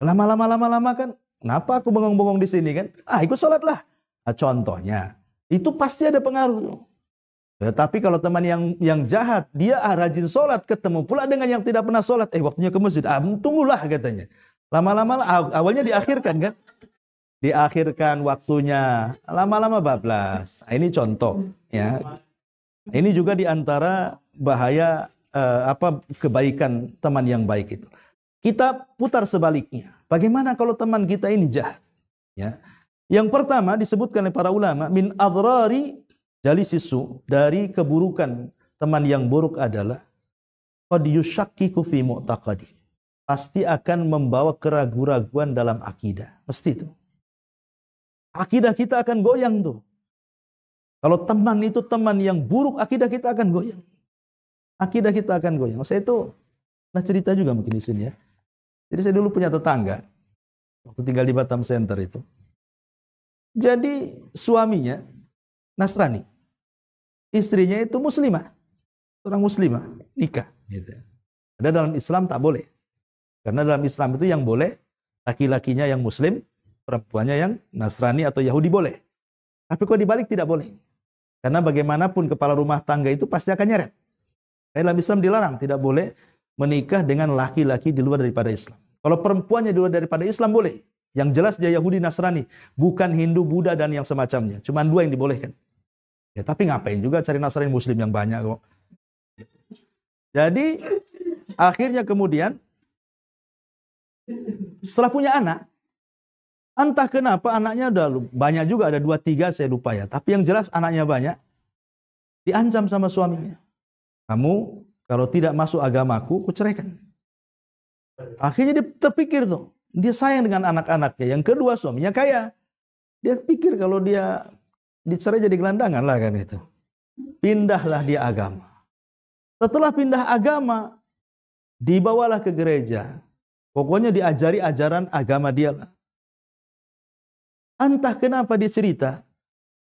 A: Lama-lama kan, kenapa aku bengong-bengong di sini kan? Ikut sholat lah. Contohnya, itu pasti ada pengaruh. Tapi kalau teman yang jahat, dia rajin sholat, ketemu pula dengan yang tidak pernah sholat. Waktunya ke masjid, tunggulah katanya. Lama-lama awalnya diakhirkan kan? Diakhirkan waktunya, lama-lama bablas. Ini contoh ya. Ini juga diantara bahaya kebaikan teman yang baik itu. Kita putar sebaliknya. Bagaimana kalau teman kita ini jahat? Ya. Yang pertama disebutkan oleh para ulama, min adrari jalisisu, dari keburukan teman yang buruk adalah qad yushakkiku fi mu'taqadi. Pasti akan membawa keraguan-raguan dalam akidah. Mesti itu. Akidah kita akan goyang tuh. Kalau teman itu teman yang buruk, akidah kita akan goyang. Akidah kita akan goyang. Saya itu pernah cerita juga mungkin di sini ya. Jadi saya dulu punya tetangga waktu tinggal di Batam Center itu. Jadi suaminya Nasrani. Istrinya itu muslimah. Orang muslimah, nikah. Gitu. Ada dalam Islam tak boleh. Karena dalam Islam itu yang boleh, laki-lakinya yang muslim, perempuannya yang Nasrani atau Yahudi boleh. Tapi kok dibalik tidak boleh. Karena bagaimanapun kepala rumah tangga itu pasti akan nyeret. Dalam Islam dilarang, tidak boleh menikah dengan laki-laki di luar daripada Islam. Kalau perempuannya di luar daripada Islam boleh. Yang jelas dia Yahudi Nasrani, bukan Hindu, Buddha dan yang semacamnya. Cuma dua yang dibolehkan. Ya, tapi ngapain juga cari Nasrani Muslim yang banyak kok. Jadi akhirnya kemudian setelah punya anak, entah kenapa anaknya udah banyak juga, ada 2-3 saya lupa ya. Tapi yang jelas anaknya banyak, diancam sama suaminya. Kamu kalau tidak masuk agamaku, kuceraikan. Akhirnya dia terpikir tuh, dia sayang dengan anak-anaknya. Yang kedua suaminya kaya. Dia pikir kalau dia dicerai jadi gelandangan lah kan itu. Pindahlah dia agama. Setelah pindah agama, dibawalah ke gereja. Pokoknya diajari ajaran agama dia lah. Entah kenapa dia cerita,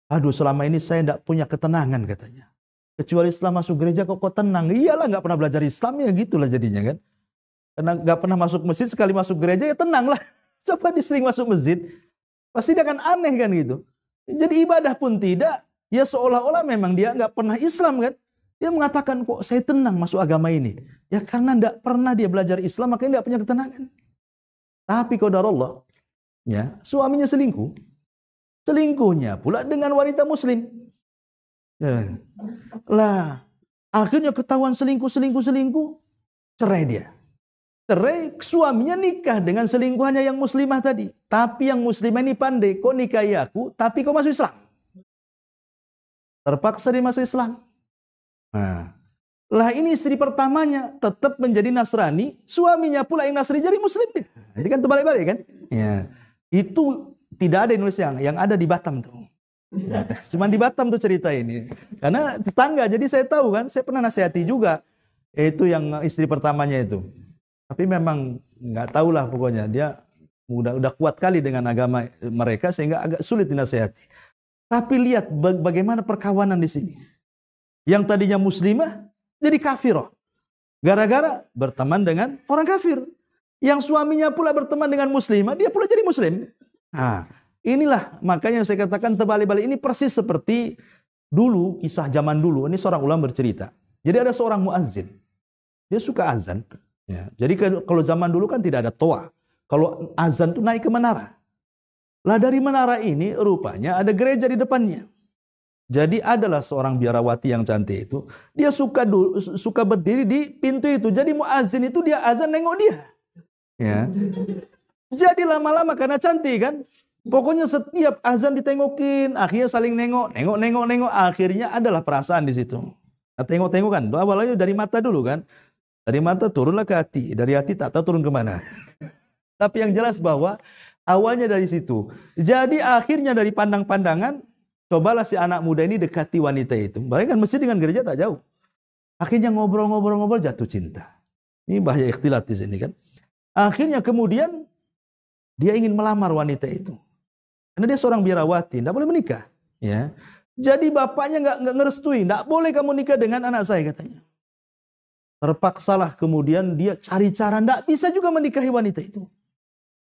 A: aduh selama ini saya tidak punya ketenangan katanya. Kecuali setelah masuk gereja kok tenang. Iyalah nggak pernah belajar Islam ya gitulah jadinya kan. Karena nggak pernah masuk masjid, sekali masuk gereja ya tenang lah. Coba dia sering masuk masjid. Pasti dia akan aneh kan gitu. Jadi ibadah pun tidak, ya seolah-olah memang dia nggak pernah Islam kan. Dia mengatakan kok saya tenang masuk agama ini. Ya karena nggak pernah dia belajar Islam makanya nggak punya ketenangan. Tapi qadarullah, ya suaminya selingkuh. Selingkuhnya pula dengan wanita muslim. Ya. Lah, akhirnya ketahuan selingkuh, cerai dia. Cerai, suaminya nikah dengan selingkuhannya yang muslimah tadi. Tapi yang muslimah ini pandai, kok nikahi aku, tapi kok masuk Islam. Terpaksa dia masuk Islam. Nah, lah ini istri pertamanya tetap menjadi Nasrani, suaminya pula yang Nasrani jadi muslim. Jadi kan terbalik-balik kan? Ya. Itu tidak ada di Indonesia, yang ada di Batam tuh. Ya, cuman di Batam tuh cerita ini. Karena tetangga, jadi saya tahu kan, saya pernah nasihati juga. Itu yang istri pertamanya itu. Tapi memang nggak tahu lah pokoknya dia udah kuat kali dengan agama mereka sehingga agak sulit dinasihati. Tapi lihat bagaimana perkawanan di sini. Yang tadinya muslimah jadi kafirah. Gara-gara berteman dengan orang kafir. Yang suaminya pula berteman dengan muslimah, dia pula jadi muslim. Nah, inilah makanya saya katakan terbalik-balik ini persis seperti dulu, kisah zaman dulu. Ini seorang ulama bercerita. Jadi ada seorang muazzin. Dia suka azan. Ya, jadi kalau zaman dulu kan tidak ada toa. Kalau azan tuh naik ke menara. Lah dari menara ini rupanya ada gereja di depannya. Jadi adalah seorang biarawati yang cantik itu. Dia suka berdiri di pintu itu. Jadi muazzin itu dia azan nengok dia. Ya. Jadi lama-lama karena cantik kan. Pokoknya setiap azan ditengokin. Akhirnya saling nengok. Akhirnya adalah perasaan di situ. Nah, tengok-tengok kan. Awalnya dari mata dulu kan. Dari mata turunlah ke hati. Dari hati tak tahu turun kemana. Tapi yang jelas bahwa awalnya dari situ. Jadi akhirnya dari pandang-pandangan. Cobalah si anak muda ini dekati wanita itu. Mereka kan mesti dengan gereja tak jauh. Akhirnya ngobrol jatuh cinta. Ini bahaya ikhtilat di sini kan. Akhirnya kemudian dia ingin melamar wanita itu. Karena dia seorang biarawati. Tidak boleh menikah. Ya. Jadi bapaknya nggak ngerestui. Tidak boleh kamu nikah dengan anak saya katanya. Terpaksalah kemudian dia cari cara, tidak bisa juga menikahi wanita itu.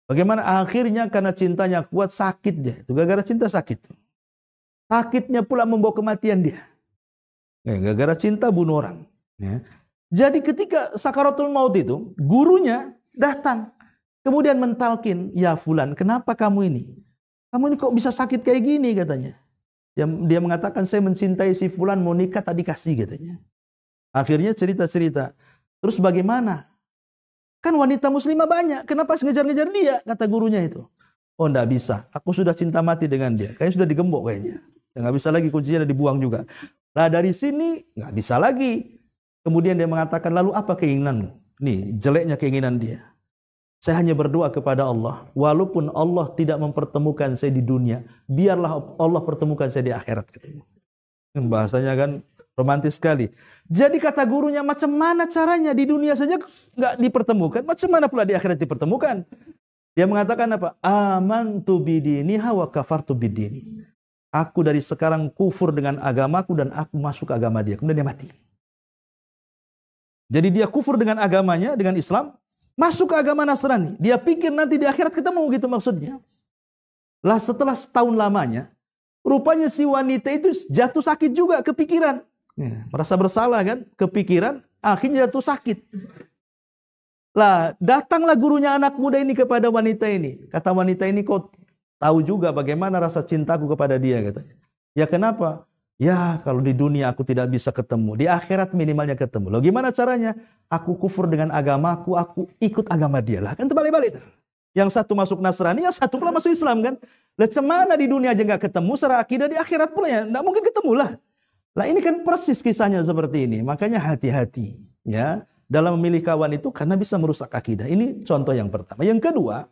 A: Bagaimana akhirnya karena cintanya kuat sakit dia. Itu gara-gara cinta sakit. Sakitnya pula membawa kematian dia. Gara-gara cinta bunuh orang. Ya. Jadi ketika sakaratul maut itu, gurunya datang. Kemudian mentalkin, ya fulan, kenapa kamu ini? Kamu ini kok bisa sakit kayak gini katanya. Dia mengatakan saya mencintai si fulan, mau nikah tak dikasih katanya. Akhirnya cerita-cerita. Terus bagaimana? Kan wanita muslimah banyak. Kenapa ngejar-ngejar dia? Kata gurunya itu. Oh enggak bisa. Aku sudah cinta mati dengan dia. Kayaknya sudah digembok kayaknya. Nggak bisa lagi, kuncinya dibuang juga. Nah dari sini nggak bisa lagi. Kemudian dia mengatakan, lalu apa keinginanmu? Nih jeleknya keinginan dia. Saya hanya berdoa kepada Allah. Walaupun Allah tidak mempertemukan saya di dunia. Biarlah Allah pertemukan saya di akhirat. Katanya. Bahasanya kan romantis sekali. Jadi kata gurunya, macam mana caranya di dunia saja nggak dipertemukan, macam mana pula di akhirat dipertemukan? Dia mengatakan apa? Amantu bidini wa kafartu bidini. Aku dari sekarang kufur dengan agamaku dan aku masuk ke agama dia. Kemudian dia mati. Jadi dia kufur dengan agamanya, dengan Islam, masuk ke agama Nasrani. Dia pikir nanti di akhirat ketemu gitu maksudnya. Lah setelah setahun lamanya, rupanya si wanita itu jatuh sakit juga, kepikiran. Merasa bersalah kan, kepikiran, akhirnya jatuh sakit. Lah datanglah gurunya anak muda ini kepada wanita ini. Kata wanita ini, kok tahu juga bagaimana rasa cintaku kepada dia katanya. Ya kenapa? Ya kalau di dunia aku tidak bisa ketemu, di akhirat minimalnya ketemu. Loh gimana caranya? Aku kufur dengan agamaku, aku ikut agama dia lah. Kan terbalik-balik. Yang satu masuk Nasrani, yang satu pula masuk Islam kan. Lah cemana di dunia aja nggak ketemu, secara akidah di akhirat pula ya nggak mungkin ketemu lah. Lah ini kan persis kisahnya seperti ini. Makanya hati-hati ya dalam memilih kawan itu karena bisa merusak akidah. Ini contoh yang pertama. Yang kedua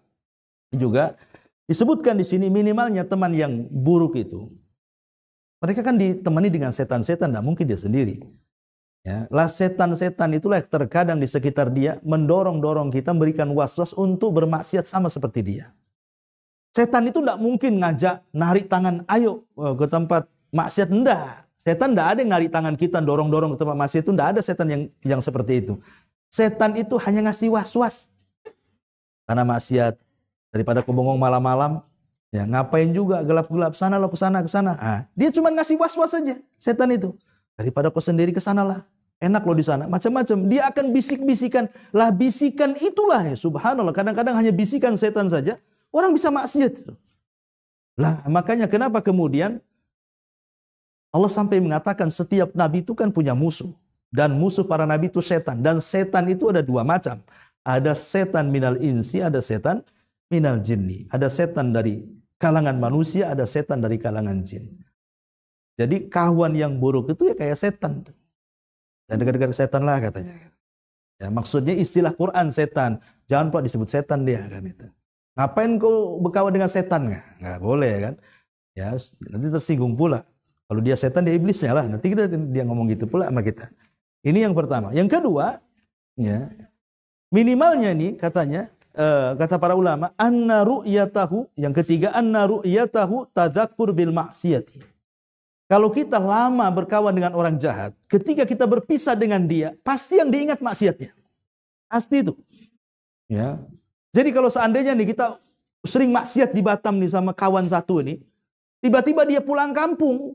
A: juga disebutkan di sini minimalnya teman yang buruk itu. Mereka kan ditemani dengan setan-setan, tidak mungkin dia sendiri. Ya, lah setan-setan itulah terkadang di sekitar dia mendorong-dorong kita, memberikan was-was untuk bermaksiat sama seperti dia. Setan itu tidak mungkin ngajak narik tangan, ayo ke tempat maksiat, enggak. Setan tidak ada yang narik tangan kita, dorong-dorong ke tempat maksiat itu, tidak ada setan yang seperti itu. Setan itu hanya ngasih was-was. Karena maksiat, daripada kebongong malam-malam, Ya, ngapain juga gelap-gelap sana lo ke sana ke sana. Dia cuma ngasih was-was saja setan itu. Daripada kau sendiri ke sanalah. Enak lo di sana, macam-macam. Dia akan bisik-bisikan. Lah bisikan itulah ya, subhanallah. Kadang-kadang hanya bisikan setan saja orang bisa maksiat. Lah makanya kenapa kemudian Allah sampai mengatakan setiap nabi itu kan punya musuh. Dan musuh para nabi itu setan. Dan setan itu ada dua macam. Ada setan minal insi, ada setan minal jinni. Ada setan dari kalangan manusia, ada setan dari kalangan jin. Jadi kawan yang buruk itu ya kayak setan. Dan dekat-dekat setan lah katanya. Ya, maksudnya istilah Quran setan. Jangan pula disebut setan dia kan itu. Ngapain kau berkawan dengan setan? Nggak boleh kan. Ya, nanti tersinggung pula. Kalau dia setan, dia iblisnya lah. Nanti dia ngomong gitu pula sama kita. Ini yang pertama. Yang kedua, ya, minimalnya nih katanya, kata para ulama, anna ru'yatahu, yang ketiga, anna ru'yatahu tadzakur bil maksiyati. Kalau kita lama berkawan dengan orang jahat, ketika kita berpisah dengan dia, pasti yang diingat maksiatnya. Pasti itu. Ya. Jadi kalau seandainya nih kita sering maksiat di Batam nih sama kawan satu ini, tiba-tiba dia pulang kampung,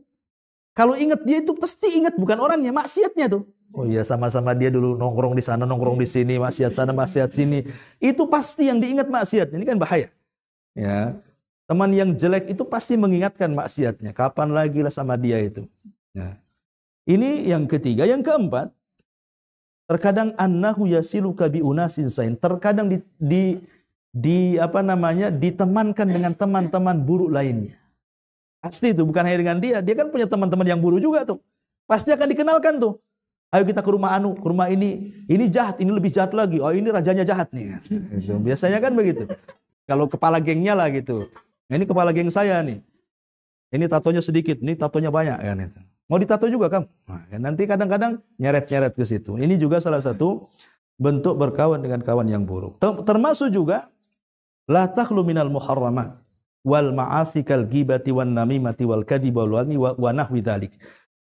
A: kalau ingat dia itu pasti ingat bukan orangnya, maksiatnya tuh. Oh iya, sama-sama dia dulu nongkrong di sana, nongkrong di sini, maksiat sana, maksiat sini. Itu pasti yang diingat maksiatnya. Ini kan bahaya. Ya. Teman yang jelek itu pasti mengingatkan maksiatnya. Kapan lagi lah sama dia itu. Ya. Ini yang ketiga. Yang keempat, terkadang annahu yasiluka bi unasin sain. Terkadang ditemankan dengan teman-teman buruk lainnya. Pasti itu bukan hanya dengan dia. Dia kan punya teman-teman yang buruk juga tuh. Pasti akan dikenalkan tuh. Ayo kita ke rumah anu, ke rumah ini. Ini jahat, ini lebih jahat lagi. Oh ini rajanya jahat nih. Biasanya kan begitu. Kalau kepala gengnya lah gitu. Ini kepala geng saya nih. Ini tatonya sedikit, ini tatonya banyak kan itu. Mau ditato juga kamu? Nah, nanti kadang-kadang nyeret-nyeret ke situ. Ini juga salah satu bentuk berkawan dengan kawan yang buruk. Termasuk juga la takhlu minal muharramat wal ma'asi kal ghibati wan namimati wal kadhibi wal walni wa nahwi dzalik.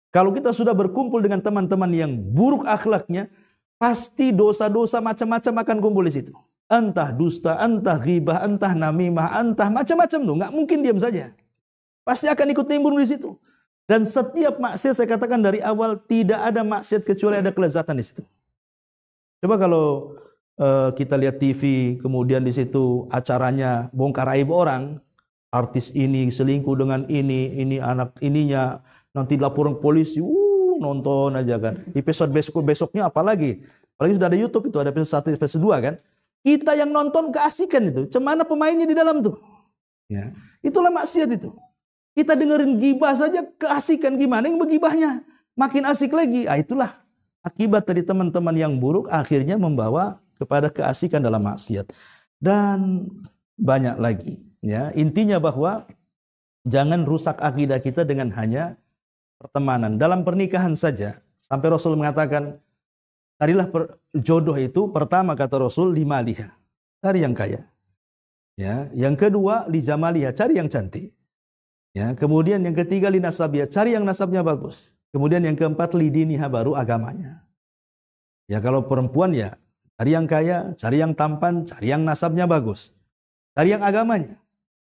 A: Kalau kita sudah berkumpul dengan teman-teman yang buruk akhlaknya, pasti dosa-dosa macam-macam akan kumpul di situ. Entah dusta, entah ghibah, entah namimah, entah macam-macam tuh. Nggak mungkin diam saja. Pasti akan ikut nimbrung di situ. Dan setiap maksiat saya katakan dari awal tidak ada maksiat kecuali ada kelezatan di situ. Coba kalau kita lihat TV, kemudian di situ acaranya bongkar aib orang, artis ini selingkuh dengan ini anak ininya, nanti laporan polisi, nonton aja kan. Episode besoknya apalagi sudah ada YouTube itu, ada episode 1, episode 2 kan. Kita yang nonton keasikan itu. Cemana pemainnya di dalam tuh. Ya. Itulah maksiat itu. Kita dengerin gibah saja keasikan, gimana yang begibahnya. Makin asik lagi. Itulah akibat dari teman-teman yang buruk akhirnya membawa kepada keasikan dalam maksiat. Dan banyak lagi. Ya. Intinya bahwa jangan rusak akidah kita dengan hanya pertemanan. Dalam pernikahan saja. Sampai Rasul mengatakan, carilah jodoh itu pertama kata Rasul li maliha, cari yang kaya. Ya, yang kedua li jamaliha, cari yang cantik. Ya, kemudian yang ketiga li nasabiha, cari yang nasabnya bagus. Kemudian yang keempat li diniha, baru agamanya. Ya kalau perempuan ya cari yang kaya, cari yang tampan, cari yang nasabnya bagus. Cari yang agamanya.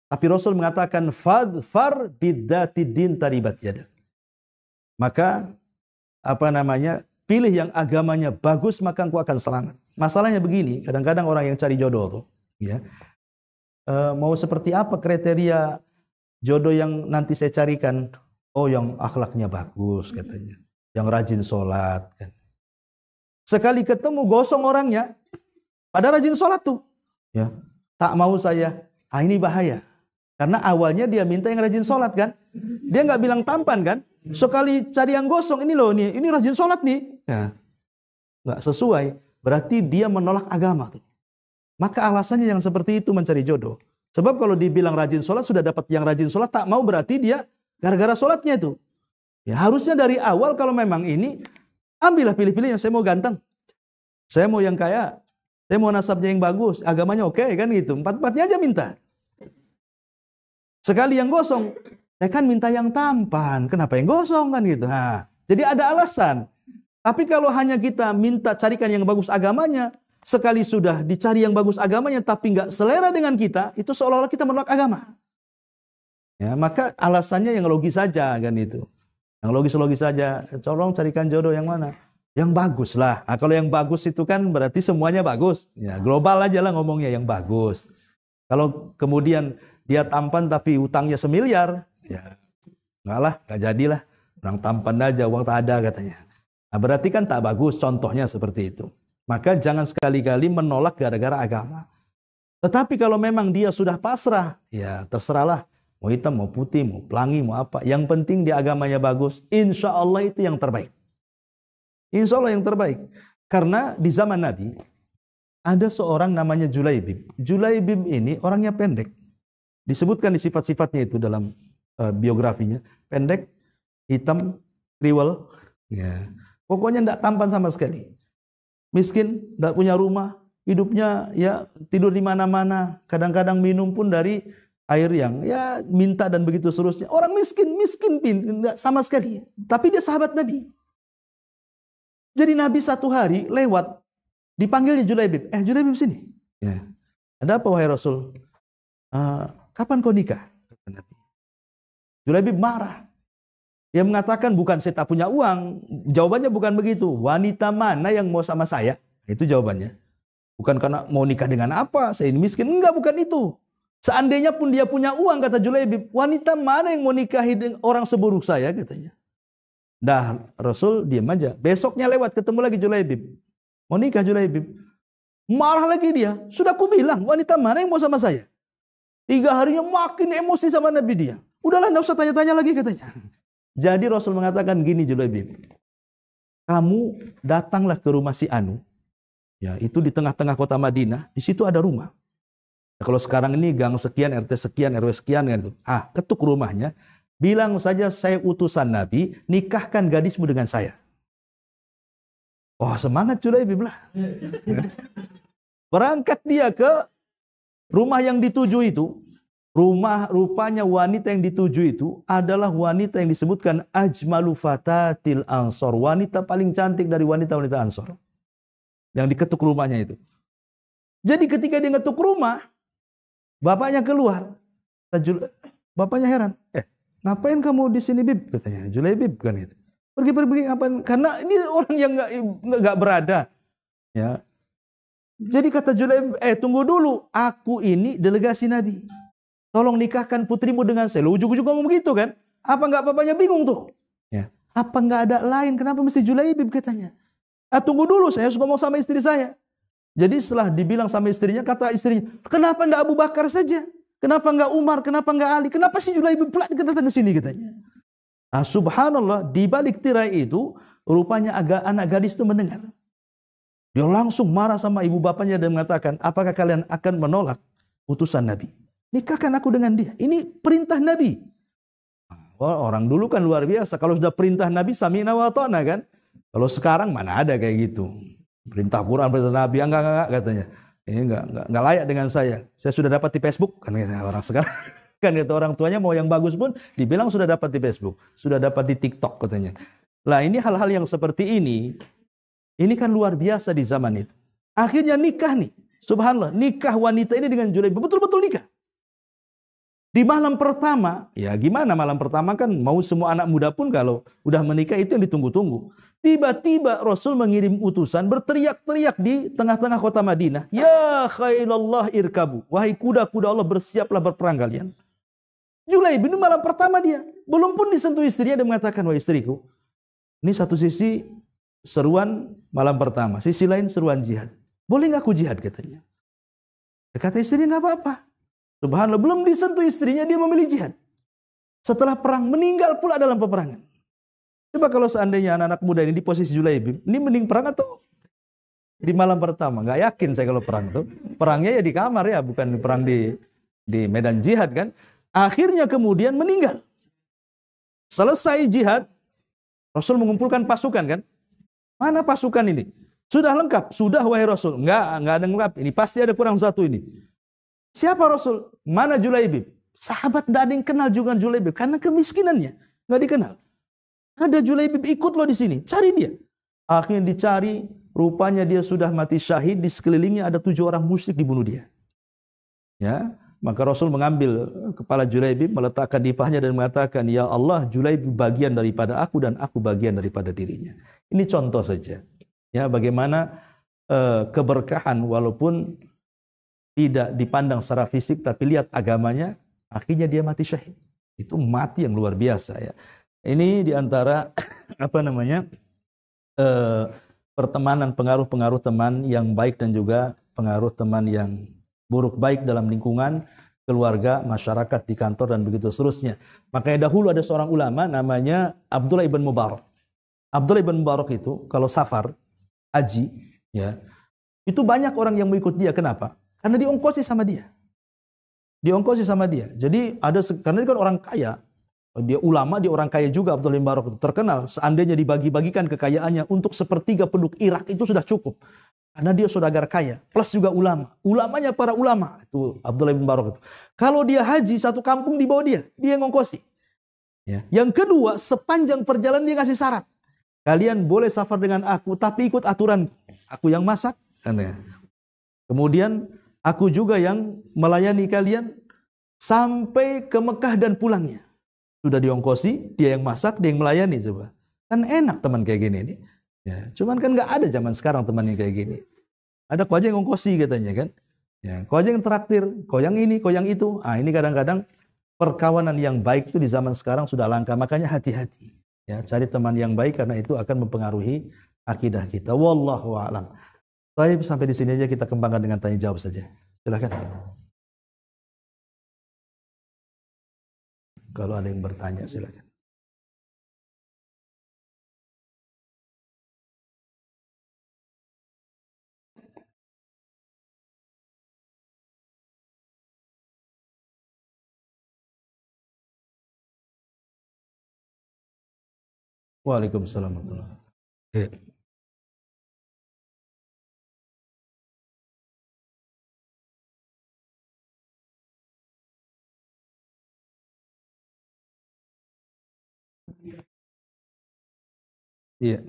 A: Tapi Rasul mengatakan fadfar biddatid din taribat yadak. Maka pilih yang agamanya bagus, maka engkau akan selamat. Masalahnya begini, kadang-kadang orang yang cari jodoh tuh, ya, mau seperti apa kriteria jodoh yang nanti saya carikan? Oh, yang akhlaknya bagus katanya, yang rajin sholat. Kan. Sekali ketemu gosong orangnya, pada rajin sholat tuh, ya, tak mau saya. Ini bahaya, karena awalnya dia minta yang rajin sholat kan, dia nggak bilang tampan kan. Sekali cari yang gosong, ini loh, ini rajin sholat nih. Ya, nggak sesuai, berarti dia menolak agama tuh. Maka alasannya yang seperti itu mencari jodoh. Sebab kalau dibilang rajin sholat, sudah dapat yang rajin sholat, tak mau berarti dia gara-gara sholatnya itu. Ya harusnya dari awal kalau memang ini, ambillah pilih-pilih yang saya mau ganteng. Saya mau yang kaya, saya mau nasabnya yang bagus, agamanya oke kan gitu. Empat-empatnya aja minta. Sekali yang gosong, saya kan minta yang tampan, kenapa yang gosong kan gitu. Nah, jadi ada alasan. Tapi kalau hanya kita minta carikan yang bagus agamanya, sekali sudah dicari yang bagus agamanya tapi nggak selera dengan kita, itu seolah-olah kita menolak agama. Ya, maka alasannya yang logis saja kan itu. Yang logis-logis saja. Tolong carikan jodoh yang mana? Yang bagus lah. Nah, kalau yang bagus itu kan berarti semuanya bagus. Ya, global aja lah ngomongnya yang bagus. Kalau kemudian dia tampan tapi utangnya semiliar, ya enggak lah, enggak jadilah. Orang tampan aja, uang tak ada katanya. Nah, berarti kan tak bagus, contohnya seperti itu. Maka jangan sekali-kali menolak gara-gara agama. Tetapi kalau memang dia sudah pasrah, ya terserahlah. Mau hitam, mau putih, mau pelangi, mau apa. Yang penting dia agamanya bagus. Insya Allah itu yang terbaik. Insya Allah yang terbaik. Karena di zaman Nabi, ada seorang namanya Julaibib. Julaibib ini orangnya pendek. Disebutkan di sifat-sifatnya itu dalam biografinya. Pendek, hitam, kriwel. Ya. Pokoknya tidak tampan sama sekali. Miskin, tidak punya rumah. Hidupnya ya tidur di mana-mana. Kadang-kadang minum pun dari air yang ya minta dan begitu seterusnya. Orang miskin enggak sama sekali. Tapi dia sahabat Nabi. Jadi Nabi satu hari lewat, dipanggilnya Julaibib. Julaibib sini. Ya. Ada apa wahai Rasul? Kapan kau nikah? Kata Nabi. Julaibib marah. Dia mengatakan bukan saya tak punya uang. Jawabannya bukan begitu. Wanita mana yang mau sama saya? Itu jawabannya. Bukan karena mau nikah dengan apa? Saya ini miskin. Enggak, bukan itu. Seandainya pun dia punya uang, kata Julaibib, wanita mana yang mau nikahi dengan orang seburuk saya, katanya. Dah Rasul diam aja. Besoknya lewat ketemu lagi Julaibib. Mau nikah Julaibib. Marah lagi dia. Sudah aku bilang, wanita mana yang mau sama saya? 3 harinya makin emosi sama Nabi dia. Udahlah, enggak usah tanya-tanya lagi, katanya. Jadi Rasul mengatakan gini Julaibib. Kamu datanglah ke rumah si Anu. Ya, itu di tengah-tengah kota Madinah. Di situ ada rumah. Kalau sekarang ini gang sekian, RT sekian, RW sekian kan itu. Ketuk rumahnya, bilang saja saya utusan Nabi, nikahkan gadismu dengan saya. Semangat Julaibib lah. Berangkat dia ke rumah yang dituju itu. Rupanya wanita yang dituju itu adalah wanita yang disebutkan ajmalu fatatil ansor. Wanita paling cantik dari wanita-wanita Ansor. Yang diketuk rumahnya itu. Jadi ketika dia ngetuk rumah, bapaknya keluar. Bapaknya heran. Ngapain kamu di sini, Bib? Katanya. Julaibib kan itu. Pergi ngapain? Karena ini orang yang nggak berada. Ya. Jadi kata Julaibib, tunggu dulu. Aku ini delegasi Nabi. Tolong nikahkan putrimu dengan saya. Ujung-ujung ngomong begitu kan? Apa nggak bapaknya bingung tuh? Ya. Apa nggak ada lain? Kenapa mesti Julaibib katanya? Tunggu dulu, saya harus ngomong sama istri saya. Jadi setelah dibilang sama istrinya, kata istrinya, kenapa enggak Abu Bakar saja? Kenapa enggak Umar? Kenapa enggak Ali? Kenapa si Julaibib pula datang ke sini katanya? Subhanallah, di balik tirai itu rupanya anak gadis itu mendengar. Dia langsung marah sama ibu bapaknya dan mengatakan, apakah kalian akan menolak utusan Nabi? Nikahkan aku dengan dia. Ini perintah Nabi. Orang dulu kan luar biasa. Kalau sudah perintah Nabi, sami'na wa ata'na kan? Kalau sekarang mana ada kayak gitu. Perintah Quran, perintah Nabi, enggak katanya. Ini enggak layak dengan saya. Saya sudah dapat di Facebook kan orang sekarang. Kan kata orang tuanya mau yang bagus pun dibilang sudah dapat di Facebook, sudah dapat di TikTok katanya. Lah ini hal-hal yang seperti ini kan luar biasa di zaman itu. Akhirnya nikah nih. Subhanallah, nikah wanita ini dengan Julaibib, betul-betul nikah. Di malam pertama, ya gimana malam pertama kan mau semua anak muda pun kalau udah menikah itu yang ditunggu-tunggu. Tiba-tiba Rasul mengirim utusan berteriak-teriak di tengah-tengah kota Madinah. Ya khailallah irkabu. Wahai kuda-kuda Allah bersiaplah berperang kalian. Julaibib ini malam pertama dia. Belum pun disentuh istrinya dia mengatakan, wahai istriku. Ini satu sisi seruan malam pertama. Sisi lain seruan jihad. Boleh nggak aku jihad katanya. Kata istrinya nggak apa-apa. Subhanallah belum disentuh istrinya dia memilih jihad. Setelah perang meninggal pula dalam peperangan. Coba kalau seandainya anak-anak muda ini di posisi Julaibib, ini mending perang atau di malam pertama? Nggak yakin saya kalau perang tuh. Perangnya ya di kamar ya, bukan perang di medan jihad kan. Akhirnya kemudian meninggal. Selesai jihad, Rasul mengumpulkan pasukan kan. Mana pasukan ini? Sudah lengkap? Sudah wahai Rasul. Nggak ada lengkap. Ini pasti ada kurang satu ini. Siapa Rasul? Mana Julaibib? Sahabat tidak ada yang kenal juga Julaibib karena kemiskinannya. Nggak dikenal. Ada Julaibib ikut loh di sini, cari dia. Akhirnya dicari, rupanya dia sudah mati syahid, di sekelilingnya ada 7 orang musyrik dibunuh dia. Ya, Maka Rasul mengambil kepala Julaibib, meletakkan di pahanya dan mengatakan, ya Allah, Julaibib bagian daripada aku dan aku bagian daripada dirinya. Ini contoh saja, ya, bagaimana keberkahan walaupun tidak dipandang secara fisik, tapi lihat agamanya, akhirnya dia mati syahid. Itu mati yang luar biasa, ya. Ini diantara pertemanan, pengaruh-pengaruh teman yang baik dan juga pengaruh teman yang buruk, baik dalam lingkungan keluarga, masyarakat, di kantor, dan begitu seterusnya. Makanya dahulu ada seorang ulama namanya Abdullah ibn Mubarak. Abdullah ibn Mubarak itu kalau safar, haji, ya, itu banyak orang yang mengikut dia. Kenapa? Karena diongkosi sama dia. Diongkosi sama dia. Jadi karena dia kan orang kaya. Dia ulama, dia orang kaya juga. Abdullah ibn Mubarak itu terkenal. Seandainya dibagi-bagikan kekayaannya untuk sepertiga penduduk Irak itu sudah cukup. Karena dia saudagar kaya, plus juga ulama. Ulamanya para ulama. Itu Abdullah bin Mubarak itu. Kalau dia haji, satu kampung di bawah dia yang ngongkosi. Ya. Yang kedua, sepanjang perjalanan dia ngasih syarat. Kalian boleh safar dengan aku, tapi ikut aturan. Aku yang masak. Kemudian, aku juga yang melayani kalian sampai ke Mekah dan pulangnya. Sudah diongkosi, dia yang masak, dia yang melayani. Coba. Kan enak teman kayak gini nih. Ya, cuman kan nggak ada zaman sekarang teman yang kayak gini. Ada kau aja yang ngongkosi katanya kan. Ya, kau aja yang traktir, kau yang ini, kau yang itu. Ini kadang-kadang perkawanan yang baik itu di zaman sekarang sudah langka. Makanya hati-hati. Ya, cari teman yang baik karena itu akan mempengaruhi akidah kita. Wallahu a'lam. Baik, sampai di sini aja kita kembangkan dengan tanya jawab saja. Silakan. Kalau ada yang bertanya silakan. Waalaikumsalam warahmatullahi wabarakatuh. Iya.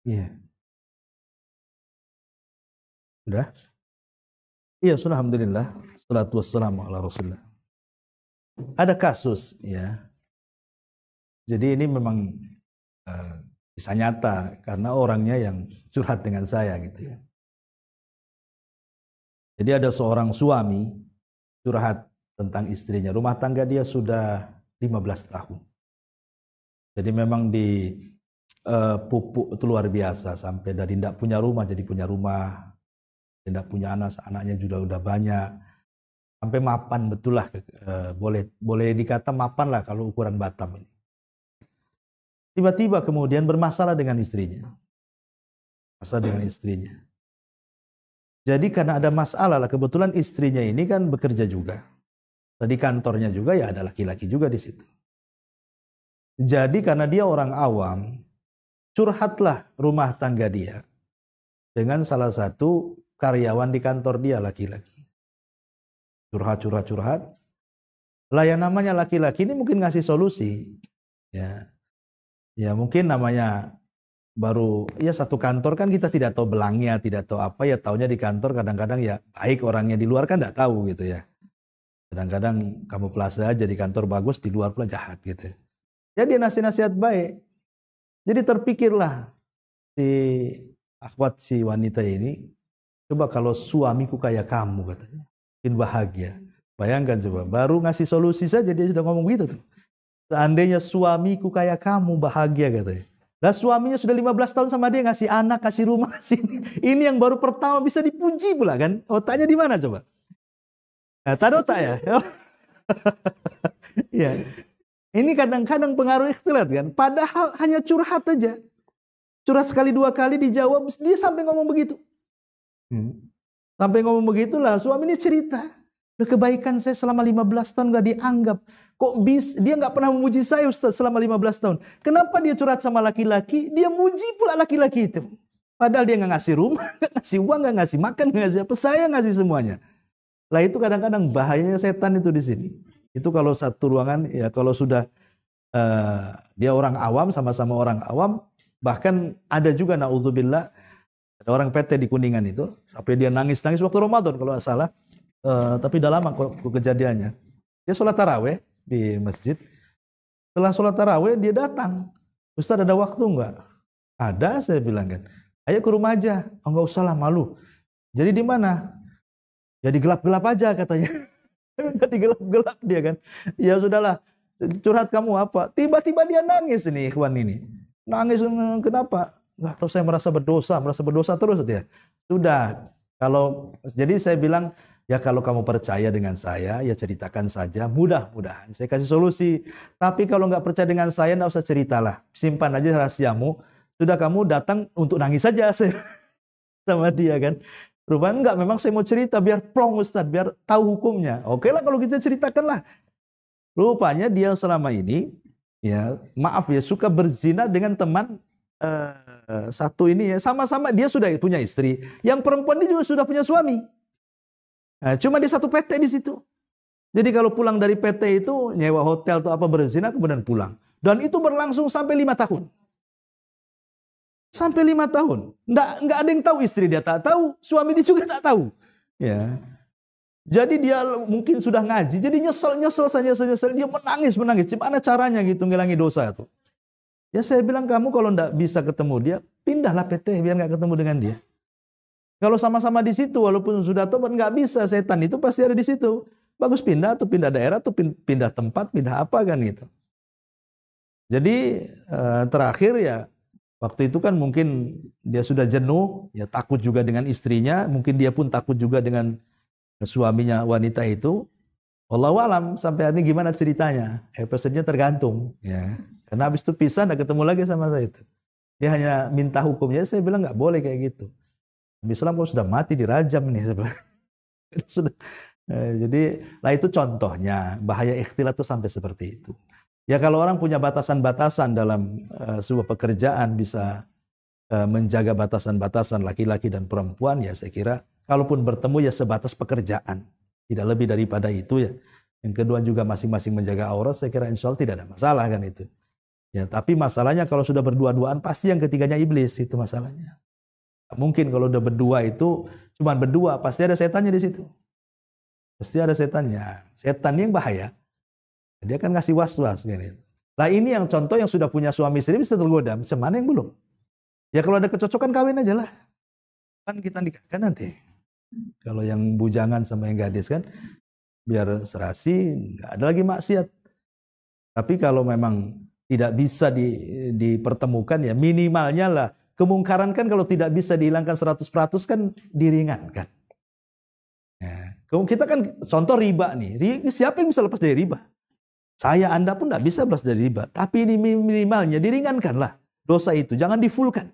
A: Iya. Udah? Iya, sudah, alhamdulillah. Salatu wassalamu ala Rasulullah. Ada kasus, ya. Jadi ini memang kisah nyata karena orangnya yang curhat dengan saya gitu ya. Jadi ada seorang suami curhat tentang istrinya. Rumah tangga dia sudah 15 tahun. Jadi memang di pupuk itu luar biasa, sampai dari tidak punya rumah jadi punya rumah, tidak punya anak, anaknya juga udah banyak, sampai mapan betul lah, boleh dikata mapan lah kalau ukuran Batam ini. Tiba-tiba kemudian bermasalah dengan istrinya, Jadi karena ada masalah lah, kebetulan istrinya ini kan bekerja juga, di kantornya juga ya ada laki-laki juga di situ. Jadi karena dia orang awam, curhatlah rumah tangga dia dengan salah satu karyawan di kantor dia, laki-laki. Curhat. Lah yang namanya laki-laki ini mungkin ngasih solusi. Ya mungkin namanya baru ya satu kantor kan, kita tidak tahu belangnya, tidak tahu apa, ya taunya di kantor kadang-kadang ya baik, orangnya di luar kan tidak tahu gitu ya. Kadang-kadang kamuflase aja, di kantor bagus, di luar pula jahat gitu. Ya dia nasihat baik. Jadi terpikirlah si wanita ini, coba kalau suamiku kayak kamu katanya, mungkin bahagia. Bayangkan coba, baru ngasih solusi saja dia sudah ngomong gitu tuh. Seandainya suamiku kayak kamu bahagia katanya. Lah suaminya sudah 15 tahun sama dia, ngasih anak, kasih rumah, kasih ini. Ini yang baru pertama bisa dipuji pula kan. Otaknya di mana coba? Nah, tak ada otak ya? Ya. Ini kadang-kadang pengaruh ikhtilat kan. Padahal hanya curhat aja. Curhat sekali dua kali dijawab, dia sampai ngomong begitu. Sampai ngomong begitulah, suami ini cerita. Kebaikan saya selama 15 tahun gak dianggap. Kok dia gak pernah memuji saya Ustaz selama 15 tahun. Kenapa dia curhat sama laki-laki, dia muji pula laki-laki itu. Padahal dia gak ngasih rumah, gak ngasih uang, gak ngasih makan, gak ngasih apa. Saya ngasih semuanya. Lah itu kadang-kadang bahayanya setan itu di sini. Itu kalau satu ruangan, ya kalau sudah dia orang awam, sama-sama orang awam. Bahkan ada juga na'udzubillah, ada orang PT di Kuningan itu, sampai dia nangis-nangis waktu Ramadan kalau nggak salah. Tapi udah lama kok kejadiannya. Dia sholat taraweh di masjid. Setelah sholat taraweh dia datang. Ustaz ada waktu nggak? Ada, saya bilang kan. Ayo ke rumah aja. Oh, nggak usah lah, malu. Jadi di mana? Jadi gelap-gelap aja katanya. Jadi gelap-gelap dia kan. Ya sudahlah. Curhat kamu apa? Tiba-tiba dia nangis ini ikhwan ini. Nangis kenapa? Nggak tahu, saya merasa berdosa terus dia. Sudah. Jadi saya bilang, ya kalau kamu percaya dengan saya, ya ceritakan saja. Mudah-mudahan saya kasih solusi. Tapi kalau nggak percaya dengan saya, nggak usah ceritalah. Simpan aja rahasiamu. Sudah, kamu datang untuk nangis saja sama dia kan. Rupanya enggak, memang saya mau cerita biar plong Ustaz, biar tahu hukumnya. Oke lah kalau kita ceritakanlah. Rupanya dia selama ini, ya maaf ya, suka berzina dengan teman satu ini ya. Sama-sama dia sudah punya istri. Yang perempuan ini juga sudah punya suami. Nah, cuma di satu PT di situ. Jadi kalau pulang dari PT itu nyewa hotel atau apa, berzina kemudian pulang. Dan itu berlangsung sampai 5 tahun. Sampai 5 tahun. Nggak ada yang tahu, istri dia tak tahu, suami dia juga tak tahu. Ya. Jadi dia mungkin sudah ngaji, jadi nyesel saja, dia menangis. Gimana caranya gitu ngilangi dosa itu? Ya saya bilang, kamu kalau nggak bisa ketemu dia, pindahlah PT biar nggak ketemu dengan dia. Kalau sama-sama di situ, walaupun sudah tobat, nggak bisa, setan itu pasti ada di situ. Bagus pindah, atau pindah daerah, atau pindah tempat, pindah apa kan gitu. Jadi terakhir ya, waktu itu kan mungkin dia sudah jenuh, ya takut juga dengan istrinya, mungkin dia pun takut juga dengan suaminya wanita itu. Wallahu alam sampai hari ini gimana ceritanya? Episodenya tergantung ya. Karena habis itu pisah, nggak ketemu lagi sama saya itu. Dia hanya minta hukumnya, saya bilang nggak boleh kayak gitu. Islam kalau sudah mati dirajam nih sebenarnya. Sudah. Jadi lah itu contohnya bahaya ikhtilat itu sampai seperti itu. Ya kalau orang punya batasan-batasan dalam sebuah pekerjaan, bisa menjaga batasan-batasan laki-laki dan perempuan, ya saya kira kalaupun bertemu ya sebatas pekerjaan, tidak lebih daripada itu ya. Yang kedua juga masing-masing menjaga aurat, saya kira insya Allah tidak ada masalah kan itu. Ya tapi masalahnya kalau sudah berdua-duaan pasti yang ketiganya iblis, itu masalahnya. Mungkin kalau udah berdua itu cuma berdua, pasti ada setannya di situ. Pasti ada setannya. Setan yang bahaya. Dia kan ngasih was-was gitu. Lah ini yang contoh yang sudah punya suami istri bisa tergoda, macam mana yang belum? Ya kalau ada kecocokan kawin aja lah. Kan kita nikahkan nanti. Kalau yang bujangan sama yang gadis kan biar serasi, nggak ada lagi maksiat. Tapi kalau memang tidak bisa dipertemukan, ya minimalnya lah. Kemungkaran kan kalau tidak bisa dihilangkan 100% kan diringankan. Ya. Kita kan contoh riba nih. Siapa yang bisa lepas dari riba? Saya, Anda pun tidak bisa lepas dari riba. Tapi ini minimalnya diringankanlah dosa itu. Jangan difulkan.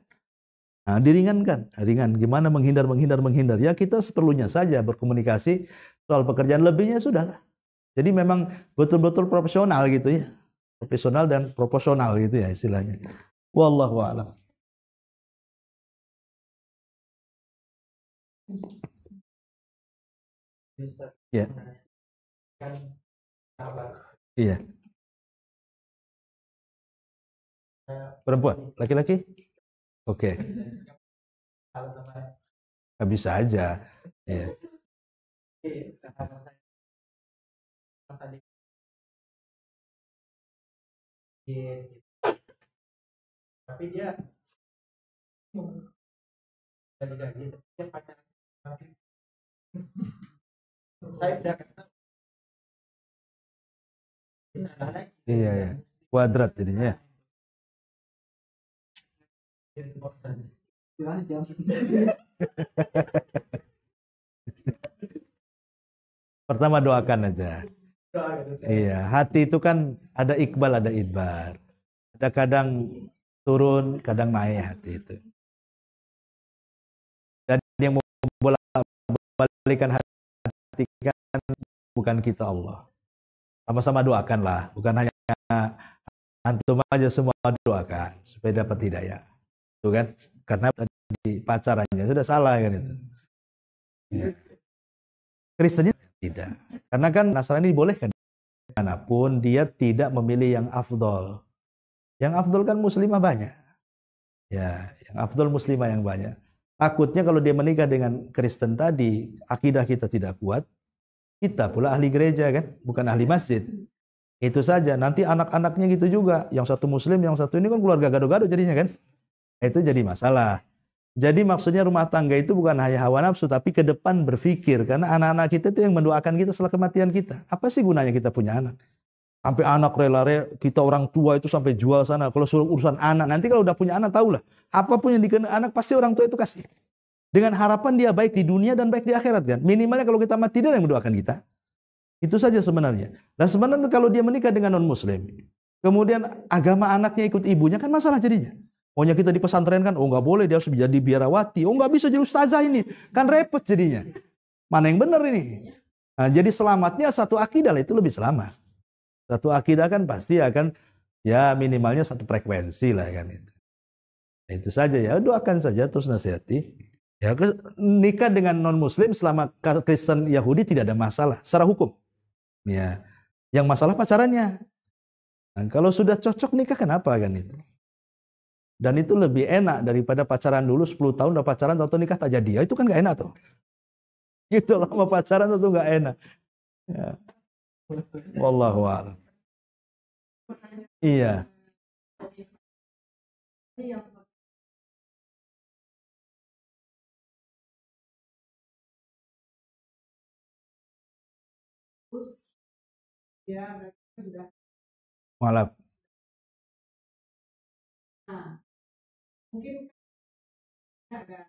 A: Nah, diringankan. Ringan. Gimana menghindar. Ya kita seperlunya saja berkomunikasi soal pekerjaan, lebihnya sudahlah. Jadi memang betul-betul profesional gitu ya. Profesional dan proporsional gitu ya istilahnya. Wallahu a'lam. Ya. Iya. Perempuan, laki-laki? Oke. Bisa aja. Ya. Tapi dia iya ya, kuadrat jadinya ya. Pertama doakan aja. Iya, hati itu kan ada iqbal, ada idbar. Ada kadang turun, kadang naik hati itu. Dan yang membolak-balikan hati kan bukan kita, Allah. Sama-sama doakanlah, bukan hanya antum aja, semua doakan supaya dapat hidayah. Itu kan? Karena tadi pacarannya sudah salah kan itu. Ya. Kristennya tidak. Karena kan Nasrani dibolehkan manapun dia tidak memilih yang afdol. Yang afdol kan muslimah banyak. Ya, yang afdol muslimah yang banyak. Takutnya kalau dia menikah dengan Kristen tadi, akidah kita tidak kuat, kita pula ahli gereja kan, bukan ahli masjid. Itu saja, nanti anak-anaknya gitu juga. Yang satu muslim, yang satu ini kan keluarga gado-gado jadinya kan. Itu jadi masalah. Jadi maksudnya rumah tangga itu bukan hanya hawa nafsu, tapi ke depan berpikir. Karena anak-anak kita itu yang mendoakan kita setelah kematian kita. Apa sih gunanya kita punya anak? Sampai anak rela-rela, kita orang tua itu sampai jual sana. Kalau suruh urusan anak, nanti kalau udah punya anak, tahulah. Apapun yang dikena anak, pasti orang tua itu kasih. Dengan harapan dia baik di dunia dan baik di akhirat kan. Minimalnya kalau kita mati, dia yang mendoakan kita. Itu saja sebenarnya. Dan sebenarnya kalau dia menikah dengan non-muslim, kemudian agama anaknya ikut ibunya, kan masalah jadinya. Pokoknya kita di pesantren kan, oh nggak boleh, dia harus jadi biarawati. Oh nggak bisa jadi ustazah ini. Kan repot jadinya. Mana yang benar ini? Nah, jadi selamatnya satu akidah, itu lebih selamat. Satu akidah kan pasti akan, ya minimalnya satu frekuensi lah kan itu. Nah, itu saja ya, doakan saja terus nasihati. Ya, nikah dengan non-muslim selama Kristen Yahudi tidak ada masalah secara hukum. Ya, yang masalah pacarannya. Nah, kalau sudah cocok nikah kenapa kan itu? Dan itu lebih enak daripada pacaran dulu 10 tahun udah pacaran atau nikah tak jadi. Ya, itu kan gak enak tuh. Gitu lama pacaran itu gak enak. Ya. Wallahu a'lam. Iya. Malam. Mungkin ada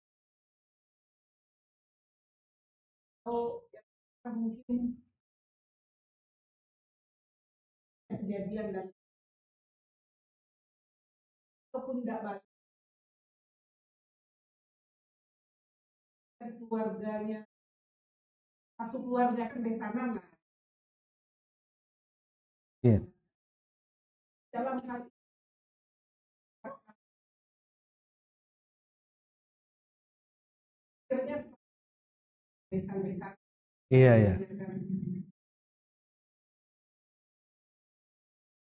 A: mungkin kejadian dan ataupun tidak balik keluarganya, satu keluarga kan besanan lah. Iya. Dalam hal besan-besan. Iya, iya.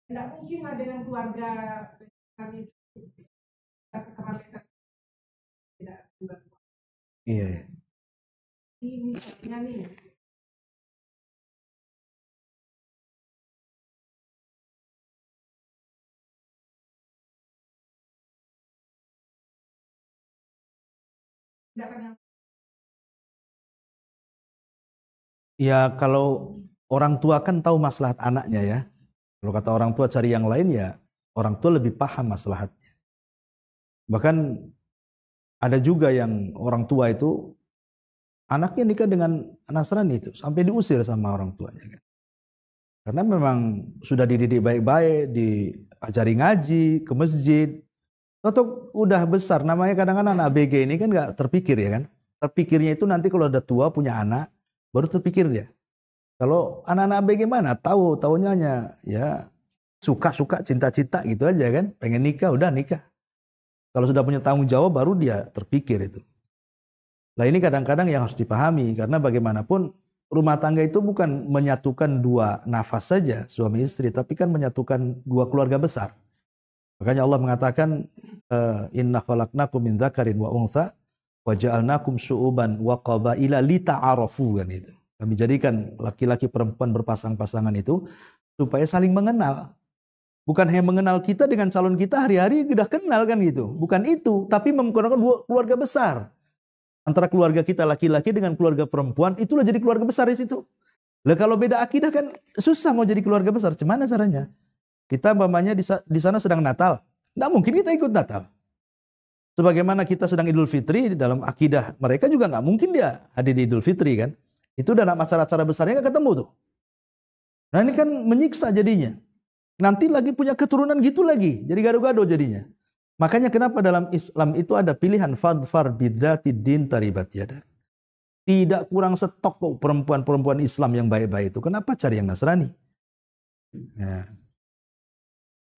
A: Tidak mungkin lah dengan keluarga kami tidak. Iya. Ini misalnya nih. Ya kalau orang tua kan tahu maslahat anaknya ya. Kalau kata orang tua cari yang lain ya orang tua lebih paham maslahatnya. Bahkan ada juga yang orang tua itu anaknya nikah dengan Nasrani itu sampai diusir sama orang tuanya kan. Karena memang sudah dididik baik-baik, diajari ngaji, ke masjid. Atau udah besar, namanya kadang-kadang anak ABG ini kan nggak terpikir ya kan. Terpikirnya itu nanti kalau udah tua punya anak, baru terpikir dia. Kalau anak-anak ABG mana? Tahunya hanya ya suka-suka, cinta-cinta gitu aja kan. Pengen nikah, udah nikah. Kalau sudah punya tanggung jawab, baru dia terpikir itu. Nah ini kadang-kadang yang harus dipahami, karena bagaimanapun rumah tangga itu bukan menyatukan dua nafas saja, suami istri, tapi kan menyatukan dua keluarga besar. Makanya Allah mengatakan, inna khalaqnakum min dzakarin wa untha wa ja'alnakum syu'uban wa qabaila lita'arafu kan itu. Kami jadikan laki-laki perempuan berpasang-pasangan itu supaya saling mengenal. Bukan hanya mengenal kita dengan calon kita hari-hari udah kenal kan gitu. Bukan itu, tapi menggunakan dua keluarga besar. Antara keluarga kita laki-laki dengan keluarga perempuan, itulah jadi keluarga besar di situ. Lah kalau beda akidah kan susah mau jadi keluarga besar. Gimana caranya? Kita umpamanya di sana sedang Natal. Nggak mungkin kita ikut Natal. Sebagaimana kita sedang Idul Fitri, dalam akidah mereka juga nggak mungkin dia hadir di Idul Fitri kan. Itu dalam acara-acara besarnya nggak ketemu tuh. Nah ini kan menyiksa jadinya. Nanti lagi punya keturunan gitu lagi, jadi gado-gado jadinya. Makanya kenapa dalam Islam itu ada pilihan fadfar bidzatid din taribat yadak. Tidak kurang stok kok perempuan-perempuan Islam yang baik-baik itu. Kenapa cari yang Nasrani? Ya.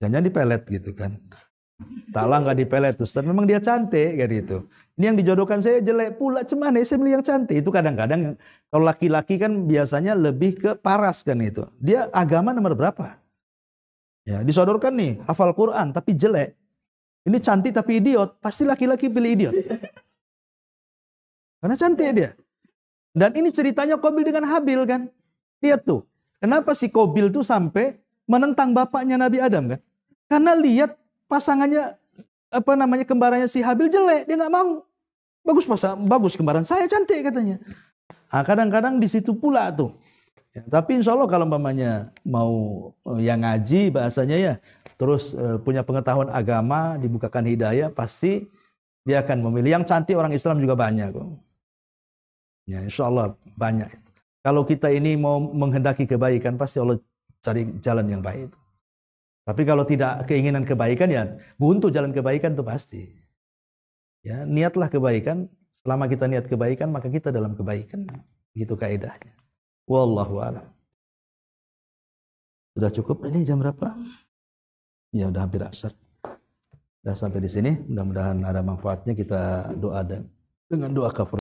A: Jangan dipelet gitu kan. Taklah nggak dipelet Ustaz, memang dia cantik kayak gitu. Ini yang dijodohkan saya jelek pula, cemana saya beli yang cantik. Itu kadang-kadang kalau laki-laki kan biasanya lebih ke paras kan itu. Dia agama nomor berapa? Ya, disodorkan nih, hafal Quran tapi jelek. Ini cantik tapi idiot, pasti laki-laki pilih idiot. Karena cantik dia. Dan ini ceritanya Qabil dengan Habil kan. Lihat tuh, kenapa si Qabil tuh sampai menentang bapaknya Nabi Adam kan? Karena lihat pasangannya kembarannya si Habil jelek, dia nggak mau. Bagus kembaran saya cantik katanya. Nah, kadang-kadang di situ pula tuh. Ya, tapi insya Allah kalau umpamanya mau yang ngaji bahasanya ya, terus punya pengetahuan agama, dibukakan hidayah, pasti dia akan memilih. Yang cantik orang Islam juga banyak kok. Ya, insya Allah banyak. Kalau kita ini mau menghendaki kebaikan, pasti Allah cari jalan yang baik. Tapi kalau tidak keinginan kebaikan ya buntu jalan kebaikan itu pasti. Ya, niatlah kebaikan. Selama kita niat kebaikan maka kita dalam kebaikan. Gitu kaidahnya. Wallahu a'lam. Sudah cukup ini jam berapa? Ya udah hampir asar. Sudah sampai di sini. Mudah-mudahan ada manfaatnya. Kita doa dengan doa kafir.